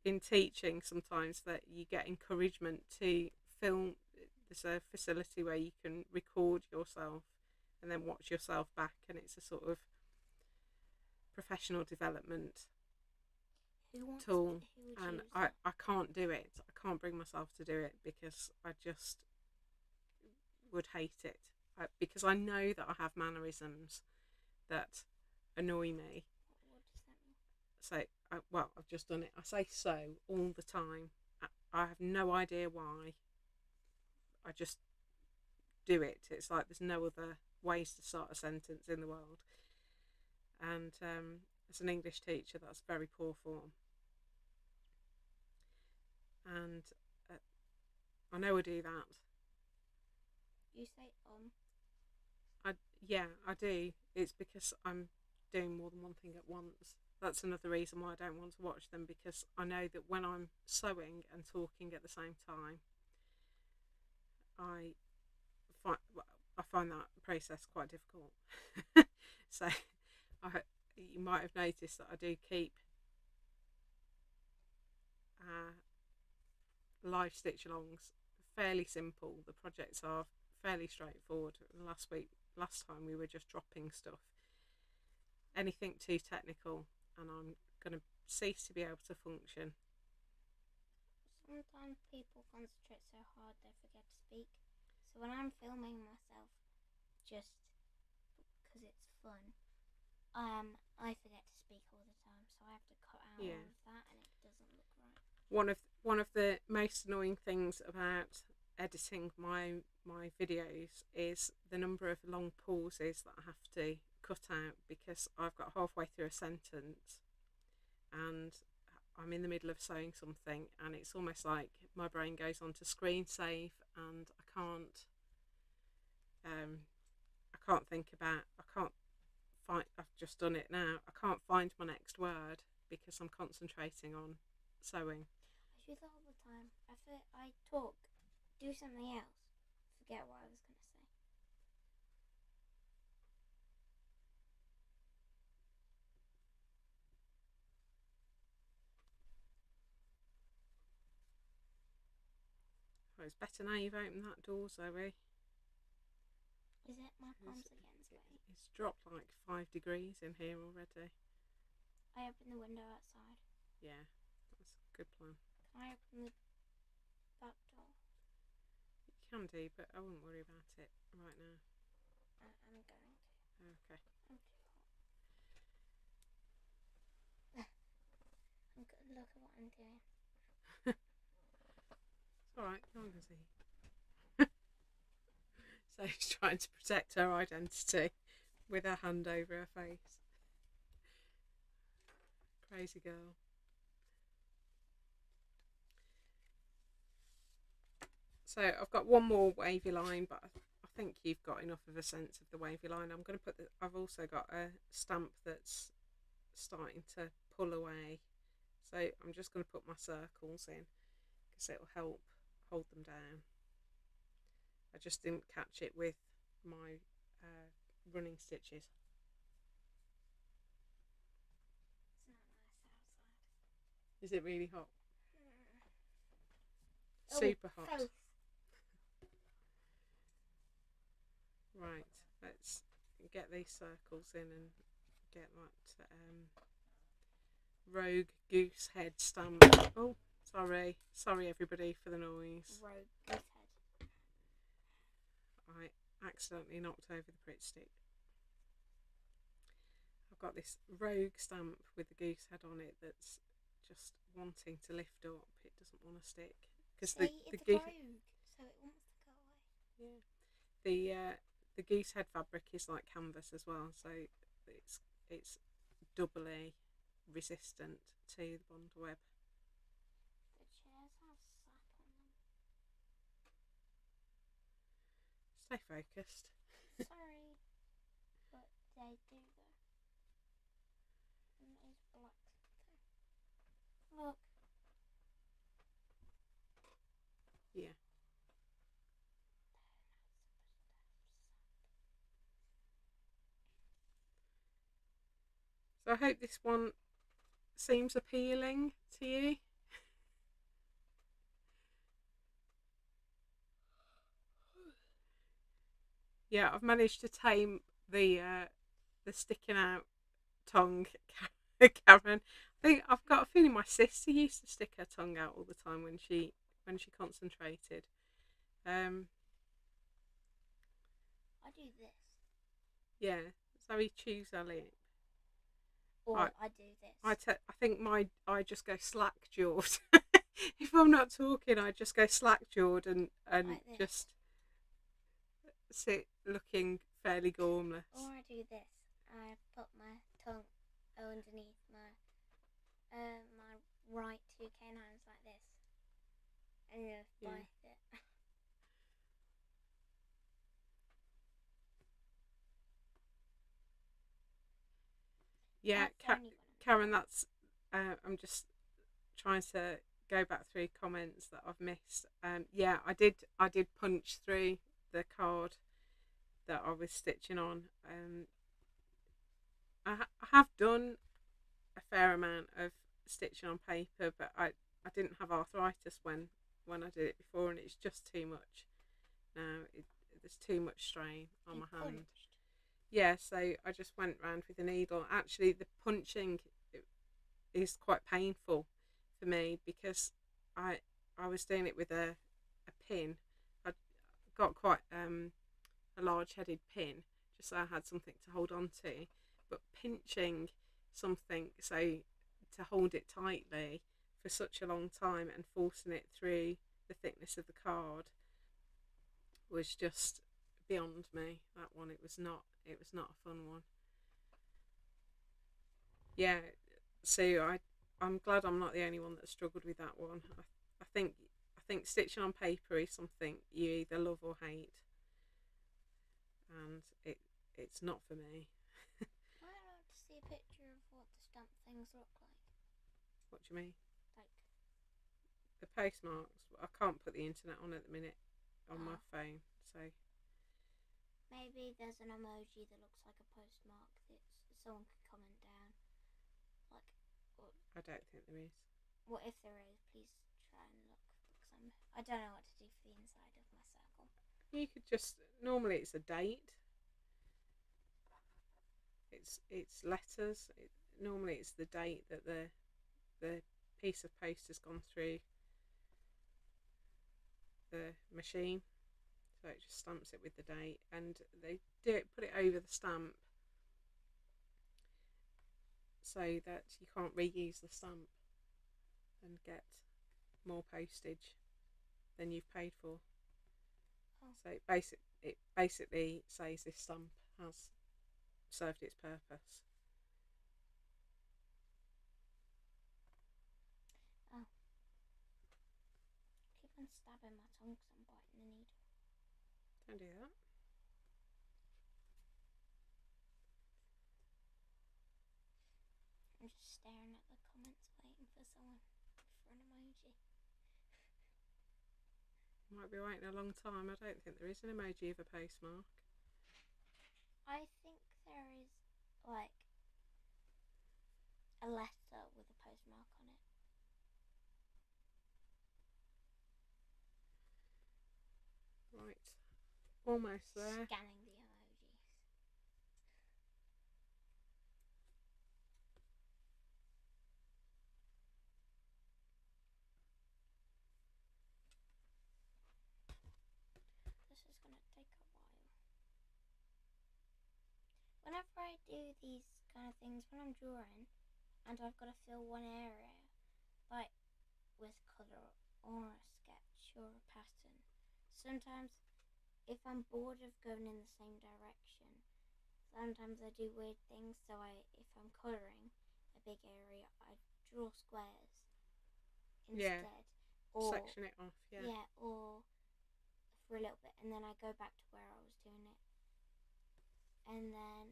[SPEAKER 1] in teaching sometimes that you get encouragement to film. There's a facility where you can record yourself and then watch yourself back, and it's a sort of professional development tool. And I can't do it. I can't bring myself to do it because I just would hate it, because I know that I have mannerisms that annoy me.
[SPEAKER 2] What does that mean?
[SPEAKER 1] So, I've just done it. I say so all the time. I have no idea why. I just do it. It's like there's no other ways to start a sentence in the world. And as an English teacher, that's very poor form. And I know I do that.
[SPEAKER 2] You say
[SPEAKER 1] I do. It's because I'm doing more than one thing at once. That's another reason why I don't want to watch them, because I know that when I'm sewing and talking at the same time, I find that process quite difficult. So you might have noticed that I do keep live stitch alongs fairly simple. The projects are fairly straightforward. Last time we were just dropping stuff. Anything too technical and I'm going to cease to be able to function.
[SPEAKER 2] sometimes people concentrate so hard they forget to speak. So when I'm filming myself, just because it's fun, I forget to speak all the time. So I have to cut out all of that, and it doesn't look right.
[SPEAKER 1] One of the most annoying things about editing my videos is the number of long pauses that I have to cut out, because I've got halfway through a sentence and I'm in the middle of sewing something, and it's almost like my brain goes on to screen save, and I've just done it now. I can't find my next word because I'm concentrating on sewing.
[SPEAKER 2] I do that all the time. I talk, do something else, forget what I was going to say.
[SPEAKER 1] Well, it's better now you've opened that door, Zoe.
[SPEAKER 2] Is it? My palms again, Zoe.
[SPEAKER 1] It's dropped like 5 degrees in here already.
[SPEAKER 2] I opened the window outside.
[SPEAKER 1] Yeah, that's a good plan.
[SPEAKER 2] Can I open the back door?
[SPEAKER 1] You can do, but I wouldn't worry about it right now.
[SPEAKER 2] I'm going to.
[SPEAKER 1] Okay.
[SPEAKER 2] I'm too hot. Look at what I'm doing.
[SPEAKER 1] It's alright, no one can see. So she's trying to protect her identity with her hand over her face. Crazy girl. So I've got one more wavy line, but I think you've got enough of a sense of the wavy line. I'm going to put I've also got a stamp that's starting to pull away. So I'm just going to put my circles in because it'll help hold them down. I just didn't catch it with my running stitches.
[SPEAKER 2] It's not nice outside.
[SPEAKER 1] Is it really hot?
[SPEAKER 2] Oh,
[SPEAKER 1] Super hot.
[SPEAKER 2] face.
[SPEAKER 1] Right, let's get these circles in and get that rogue goose head stamp. Oh, sorry everybody for the noise.
[SPEAKER 2] Rogue goose head.
[SPEAKER 1] I accidentally knocked over the Pritt stick. I've got this rogue stamp with the goose head on it that's just wanting to lift up. It doesn't want to stick because the
[SPEAKER 2] goose, rogue, so it wants to go away.
[SPEAKER 1] Yeah, the goose head fabric is like canvas as well, so it's doubly resistant to the bondaweb.
[SPEAKER 2] The chairs have sap on them.
[SPEAKER 1] Stay focused.
[SPEAKER 2] Sorry, but they do though. And it's black. Look.
[SPEAKER 1] Yeah. So I hope this one seems appealing to you. Yeah, I've managed to tame the sticking out tongue, Karen. I think I've got a feeling my sister used to stick her tongue out all the time when she concentrated.
[SPEAKER 2] I do this.
[SPEAKER 1] Yeah, Zoe chews her lip.
[SPEAKER 2] Or I do this.
[SPEAKER 1] I think I just go slack jawed. If I'm not talking, I just go slack jawed and
[SPEAKER 2] Like
[SPEAKER 1] just sit looking fairly gormless.
[SPEAKER 2] Or I do this. I put my tongue underneath my right two canines like this, and just bite it.
[SPEAKER 1] Yeah, Karen, that's I'm just trying to go back through comments that I've missed. Yeah, I did punch through the card that I was stitching on. I have done a fair amount of stitching on paper, but I didn't have arthritis when I did it before, and it's just too much now. There's too much strain on my hand.
[SPEAKER 2] Punched.
[SPEAKER 1] Yeah, so I just went round with a needle. Actually, the punching is quite painful for me because I was doing it with a pin. I got quite a large-headed pin, just so I had something to hold on to. But pinching something so to hold it tightly for such a long time and forcing it through the thickness of the card was just beyond me. That one, it was not a fun one. Yeah, so I'm glad I'm not the only one that struggled with that one. I think stitching on paper is something you either love or hate, and it's not for me.
[SPEAKER 2] I like to see a picture of what the stamp things look like.
[SPEAKER 1] What do you mean?
[SPEAKER 2] Like
[SPEAKER 1] the postmarks. I can't put the internet on at the minute on my phone, so
[SPEAKER 2] maybe there's an emoji that looks like a postmark that someone could comment down. Like,
[SPEAKER 1] I don't think there is.
[SPEAKER 2] What if there is? Please try and look, because I don't know what to do for the inside of my circle.
[SPEAKER 1] You could just, normally it's a date. It's letters. Normally it's the date that the piece of post has gone through the machine. So it just stamps it with the date, and they put it over the stamp so that you can't reuse the stamp and get more postage than you've paid for.
[SPEAKER 2] Oh.
[SPEAKER 1] So it basically says this stamp has served its purpose.
[SPEAKER 2] Oh. Keep on stabbing my tongue because I'm biting the needle.
[SPEAKER 1] Don't do that.
[SPEAKER 2] I'm just staring at the comments waiting for someone for an emoji.
[SPEAKER 1] Might be waiting a long time. I don't think there is an emoji of a postmark.
[SPEAKER 2] I think there is like a letter with a postmark on it.
[SPEAKER 1] Right, almost there.
[SPEAKER 2] Scanning the emojis. This is going to take a while. Whenever I do these kind of things, when I'm drawing and I've got to fill one area like with colour or a sketch or a pattern, sometimes if I'm bored of going in the same direction, sometimes I do weird things. So if I'm colouring a big area, I draw squares instead.
[SPEAKER 1] Yeah.
[SPEAKER 2] Or
[SPEAKER 1] Section it off, yeah.
[SPEAKER 2] Yeah, or for a little bit, and then I go back to where I was doing it. And then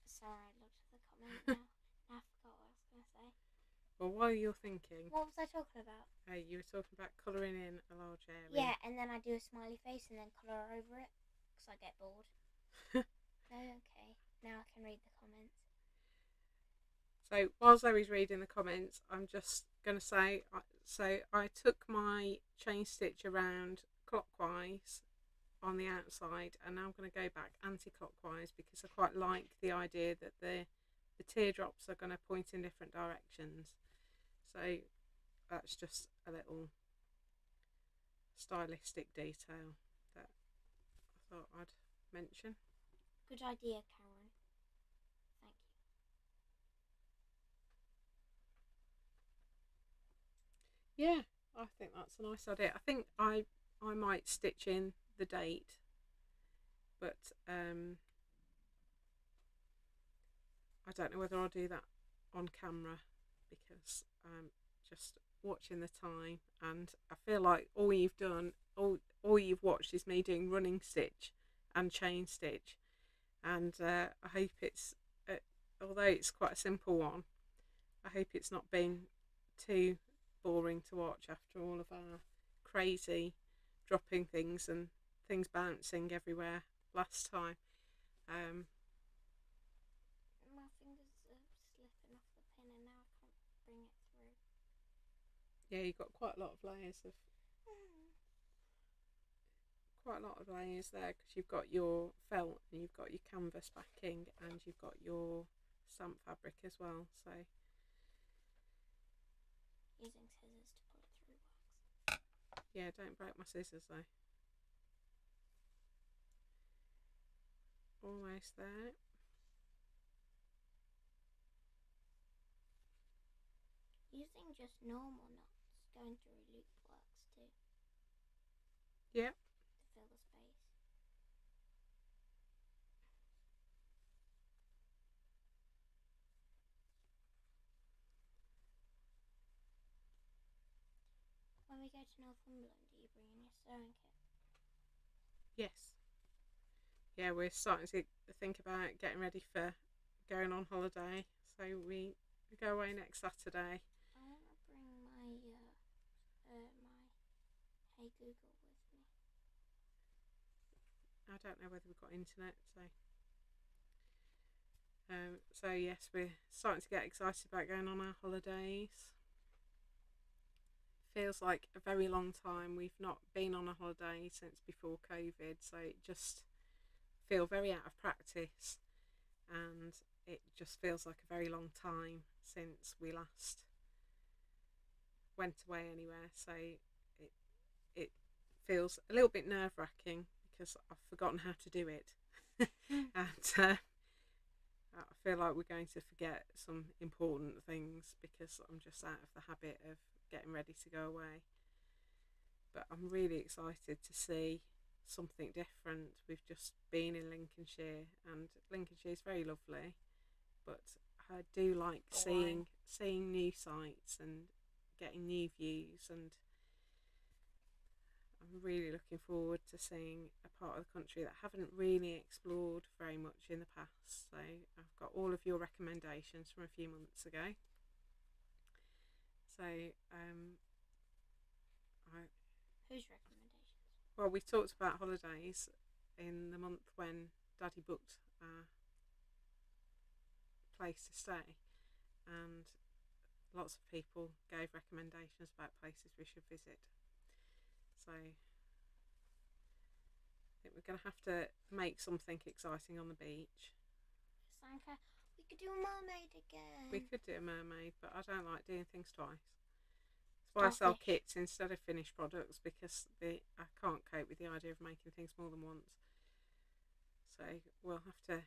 [SPEAKER 2] sorry, I looked at the comment now. Now I forgot what I was going to say.
[SPEAKER 1] Well, while you're thinking,
[SPEAKER 2] What was I talking about?
[SPEAKER 1] you were talking about colouring in a large area.
[SPEAKER 2] Yeah, and then I do a smiley face and then colour over it because I get bored. Okay, now I can read the comments.
[SPEAKER 1] So while Zoe's reading the comments, I'm just going to say, so I took my chain stitch around clockwise on the outside, and now I'm going to go back anti-clockwise because I quite like the idea that the teardrops are going to point in different directions. So that's just a little stylistic detail that I thought I'd mention.
[SPEAKER 2] Good idea, Karen. Thank you.
[SPEAKER 1] Yeah, I think that's a nice idea. I think I might stitch in the date, but I don't know whether I'll do that on camera because I'm just watching the time, and I feel like all you've watched is me doing running stitch and chain stitch, and I hope it's although it's quite a simple one, I hope it's not been too boring to watch after all of our crazy dropping things and things bouncing everywhere last time.
[SPEAKER 2] My fingers are slipping off the pin and now I can't bring it through.
[SPEAKER 1] Yeah, you've got quite a lot of layers there because you've got your felt and you've got your canvas backing and you've got your stamp fabric as well. So
[SPEAKER 2] Using scissors to pull it through works.
[SPEAKER 1] yeah, don't break my scissors though. Almost there.
[SPEAKER 2] Using just normal knots, going through a loop works too.
[SPEAKER 1] Yep.
[SPEAKER 2] To fill the space. When we go to Northumberland, do you bring in your sewing kit?
[SPEAKER 1] Yes. Yeah, we're starting to think about getting ready for going on holiday. So we go away next Saturday.
[SPEAKER 2] I want to bring my Hey Google with me.
[SPEAKER 1] I don't know whether we've got internet, so So yes, we're starting to get excited about going on our holidays. Feels like a very long time. We've not been on a holiday since before COVID, so it just feel very out of practice, and it just feels like a very long time since we last went away anywhere. So it feels a little bit nerve-wracking because I've forgotten how to do it. And I feel like we're going to forget some important things because I'm just out of the habit of getting ready to go away. But I'm really excited to see something different. We've just been in Lincolnshire, and Lincolnshire is very lovely, but I do like seeing new sights and getting new views, and I'm really looking forward to seeing a part of the country that I haven't really explored very much in the past. So I've got all of your recommendations from a few months ago. So
[SPEAKER 2] Whose recommendations?
[SPEAKER 1] well, we talked about holidays in the month when Daddy booked our place to stay, and lots of people gave recommendations about places we should visit. So I think we're going to have to make something exciting on the beach.
[SPEAKER 2] Sanka, we could do a mermaid again.
[SPEAKER 1] We could do a mermaid, but I don't like doing things twice. That's why I sell kits instead of finished products, because I can't cope with the idea of making things more than once. So we'll have to,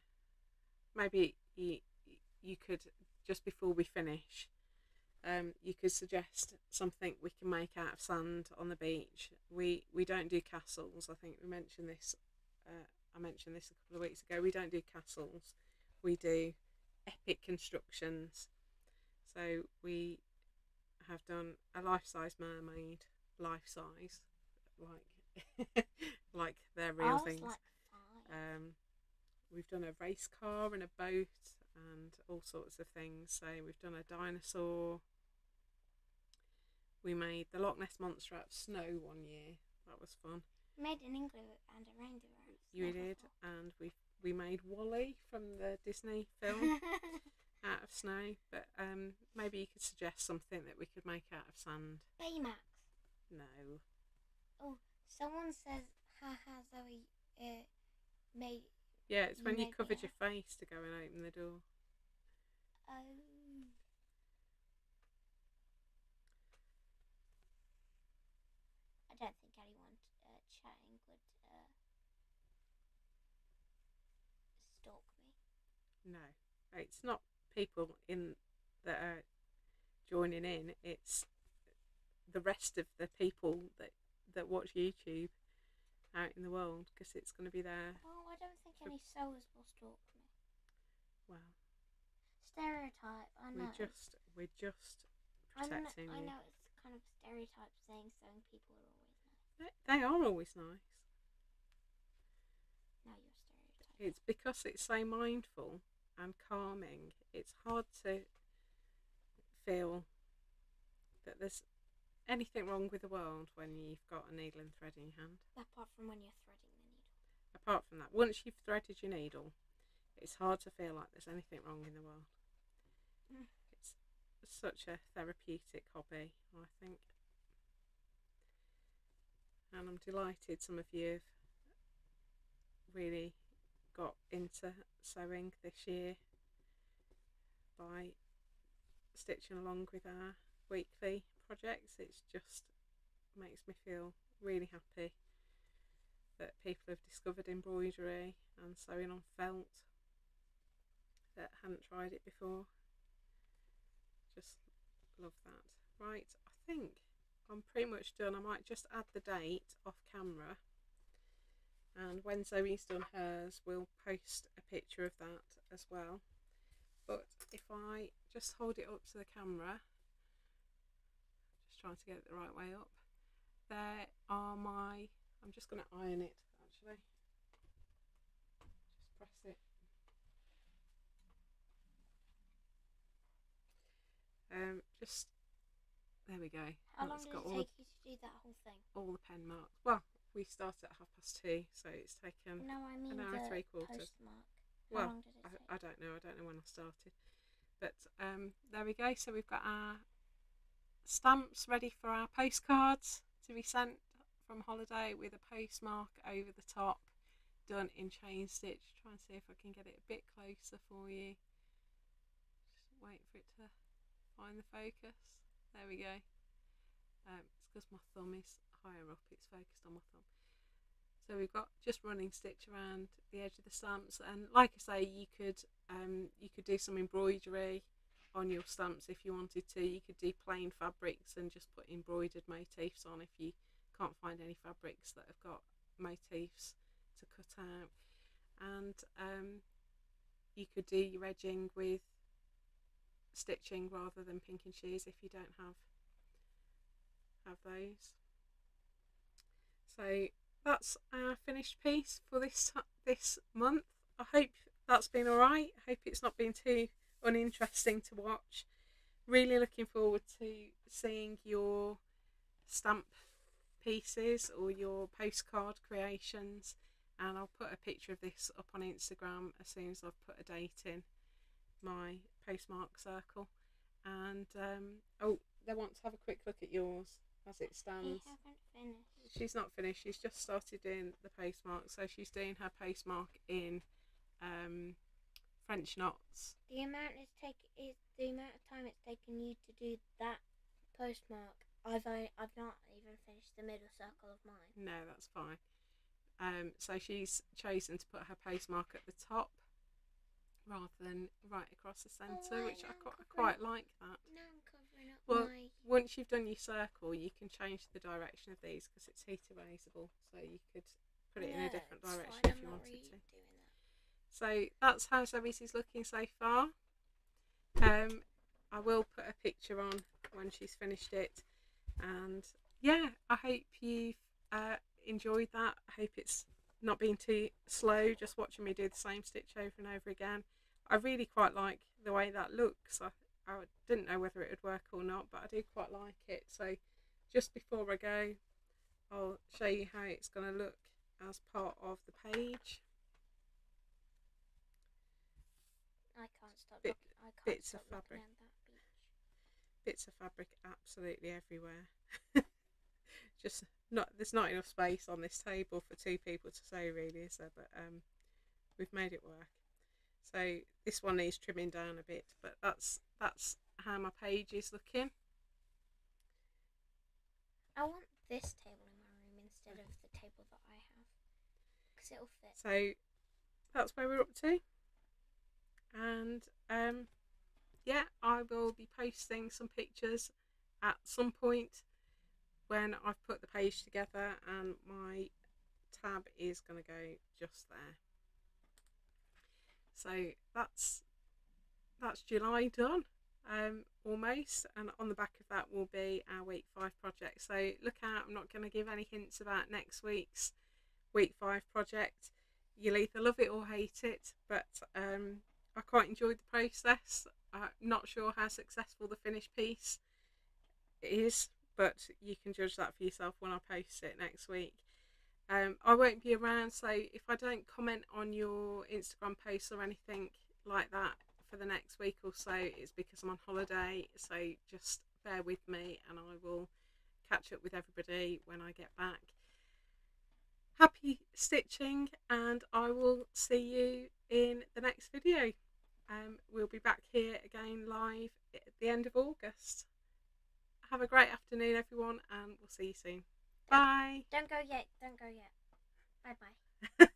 [SPEAKER 1] maybe you could, just before we finish, you could suggest something we can make out of sand on the beach. We don't do castles. I think we mentioned this. I mentioned this a couple of weeks ago. We don't do castles. We do epic constructions. So we have done a life-size mermaid, life-size, like they're real things.
[SPEAKER 2] Like
[SPEAKER 1] We've done a race car and a boat and all sorts of things. So we've done a dinosaur. We made the Loch Ness Monster out of snow one year. That was fun.
[SPEAKER 2] We made an igloo and a reindeer out of snow.
[SPEAKER 1] You did, and we made Wally from the Disney film out of snow. But maybe you could suggest something that we could make out of sand.
[SPEAKER 2] Baymax.
[SPEAKER 1] No.
[SPEAKER 2] Oh, someone says, haha, Zoe, made...
[SPEAKER 1] Yeah, it's when you covered your face to go and open the door.
[SPEAKER 2] Oh. I don't think anyone chatting would stalk me.
[SPEAKER 1] No, it's not people that are joining in. It's the rest of the people that watch YouTube out in the world, because it's going to be there.
[SPEAKER 2] Oh, I don't think any sewers will stalk me.
[SPEAKER 1] Well,
[SPEAKER 2] stereotype. I know.
[SPEAKER 1] We're just protecting you.
[SPEAKER 2] I know it's kind of a stereotype saying sewing people are always nice.
[SPEAKER 1] They are always nice.
[SPEAKER 2] No, you're stereotyping.
[SPEAKER 1] It's because it's so mindful and calming. It's hard to feel that there's anything wrong with the world when you've got a needle and thread in your hand.
[SPEAKER 2] Apart from when you're threading the needle.
[SPEAKER 1] Apart from that, once you've threaded your needle, it's hard to feel like there's anything wrong in the world. It's such a therapeutic hobby, I think. And I'm delighted some of you have really got into sewing this year by stitching along with our weekly projects. It's just makes me feel really happy that people have discovered embroidery and sewing on felt that hadn't tried it before. Just love that. Right, I think I'm pretty much done. I might just add the date off camera, and when Zoe's done hers, we'll post a picture of that as well. But if I just hold it up to the camera, just trying to get it the right way up, there are my, I'm just going to iron it actually, just press it. Just, there we go.
[SPEAKER 2] How long did it take you to do that whole thing?
[SPEAKER 1] All the pen marks. Well, we started at 2:30, so it's taken
[SPEAKER 2] No, I mean
[SPEAKER 1] an hour and 3/4.
[SPEAKER 2] postmark
[SPEAKER 1] Well,
[SPEAKER 2] long did it take?
[SPEAKER 1] I don't know when I started, but there we go. So we've got our stamps ready for our postcards to be sent from holiday with a postmark over the top, done in chain stitch. Try and see if I can get it a bit closer for you. Just wait for it to find the focus. There we go. It's because my thumb is higher up, it's focused on my thumb. So we've got just running stitch around the edge of the stamps, and like I say, you could do some embroidery on your stamps if you wanted to. You could do plain fabrics and just put embroidered motifs on if you can't find any fabrics that have got motifs to cut out. And you could do your edging with stitching rather than pink and shears if you don't have those. So that's our finished piece for this month. I hope that's been alright. I hope it's not been too uninteresting to watch. Really looking forward to seeing your stamp pieces or your postcard creations, and I'll put a picture of this up on Instagram as soon as I've put a date in my postmark circle. And oh, they want to have a quick look at yours as it stands.
[SPEAKER 2] We haven't finished.
[SPEAKER 1] She's not finished. She's just started doing the postmark, so she's doing her postmark in French knots.
[SPEAKER 2] The amount of time it's taken you to do that postmark, I've not even finished the middle circle of mine.
[SPEAKER 1] No, that's fine. So she's chosen to put her postmark at the top rather than right across the centre, which I quite like that.
[SPEAKER 2] Now I'm covering up
[SPEAKER 1] Well,
[SPEAKER 2] my...
[SPEAKER 1] once you've done your circle, you can change the direction of these because it's heat erasable, so you could put it in a different direction if you wanted to. So that's how Zoe's is looking so far. I will put a picture on when she's finished it, and yeah, I hope you've enjoyed that. I hope it's not been too slow just watching me do the same stitch over and over again. I really quite like the way that looks. I didn't know whether it would work or not, but I do quite like it. So just before I go, I'll show you how it's going to look as part of the page.
[SPEAKER 2] I can't stop looking.
[SPEAKER 1] Bits of fabric.
[SPEAKER 2] Looking at that beach.
[SPEAKER 1] Bits of fabric absolutely everywhere. Just there's not enough space on this table for two people to sew, really, is there? But we've made it work. So this one needs trimming down a bit, but that's how my page is looking.
[SPEAKER 2] I want this table in my room instead of the table that I have, because it'll fit.
[SPEAKER 1] So that's where we're up to, and yeah, I will be posting some pictures at some point when I've put the page together, and my tab is going to go just there. So that's July done, almost, and on the back of that will be our week 5 project. So look out, I'm not going to give any hints about next week's week 5 project. You'll either love it or hate it, but I quite enjoyed the process. I'm not sure how successful the finished piece is, but you can judge that for yourself when I post it next week. I won't be around, so if I don't comment on your Instagram posts or anything like that for the next week or so, it's because I'm on holiday, so just bear with me and I will catch up with everybody when I get back. Happy stitching, and I will see you in the next video. We'll be back here again live at the end of August. Have a great afternoon, everyone, and we'll see you soon. Bye.
[SPEAKER 2] Don't go yet. Bye bye.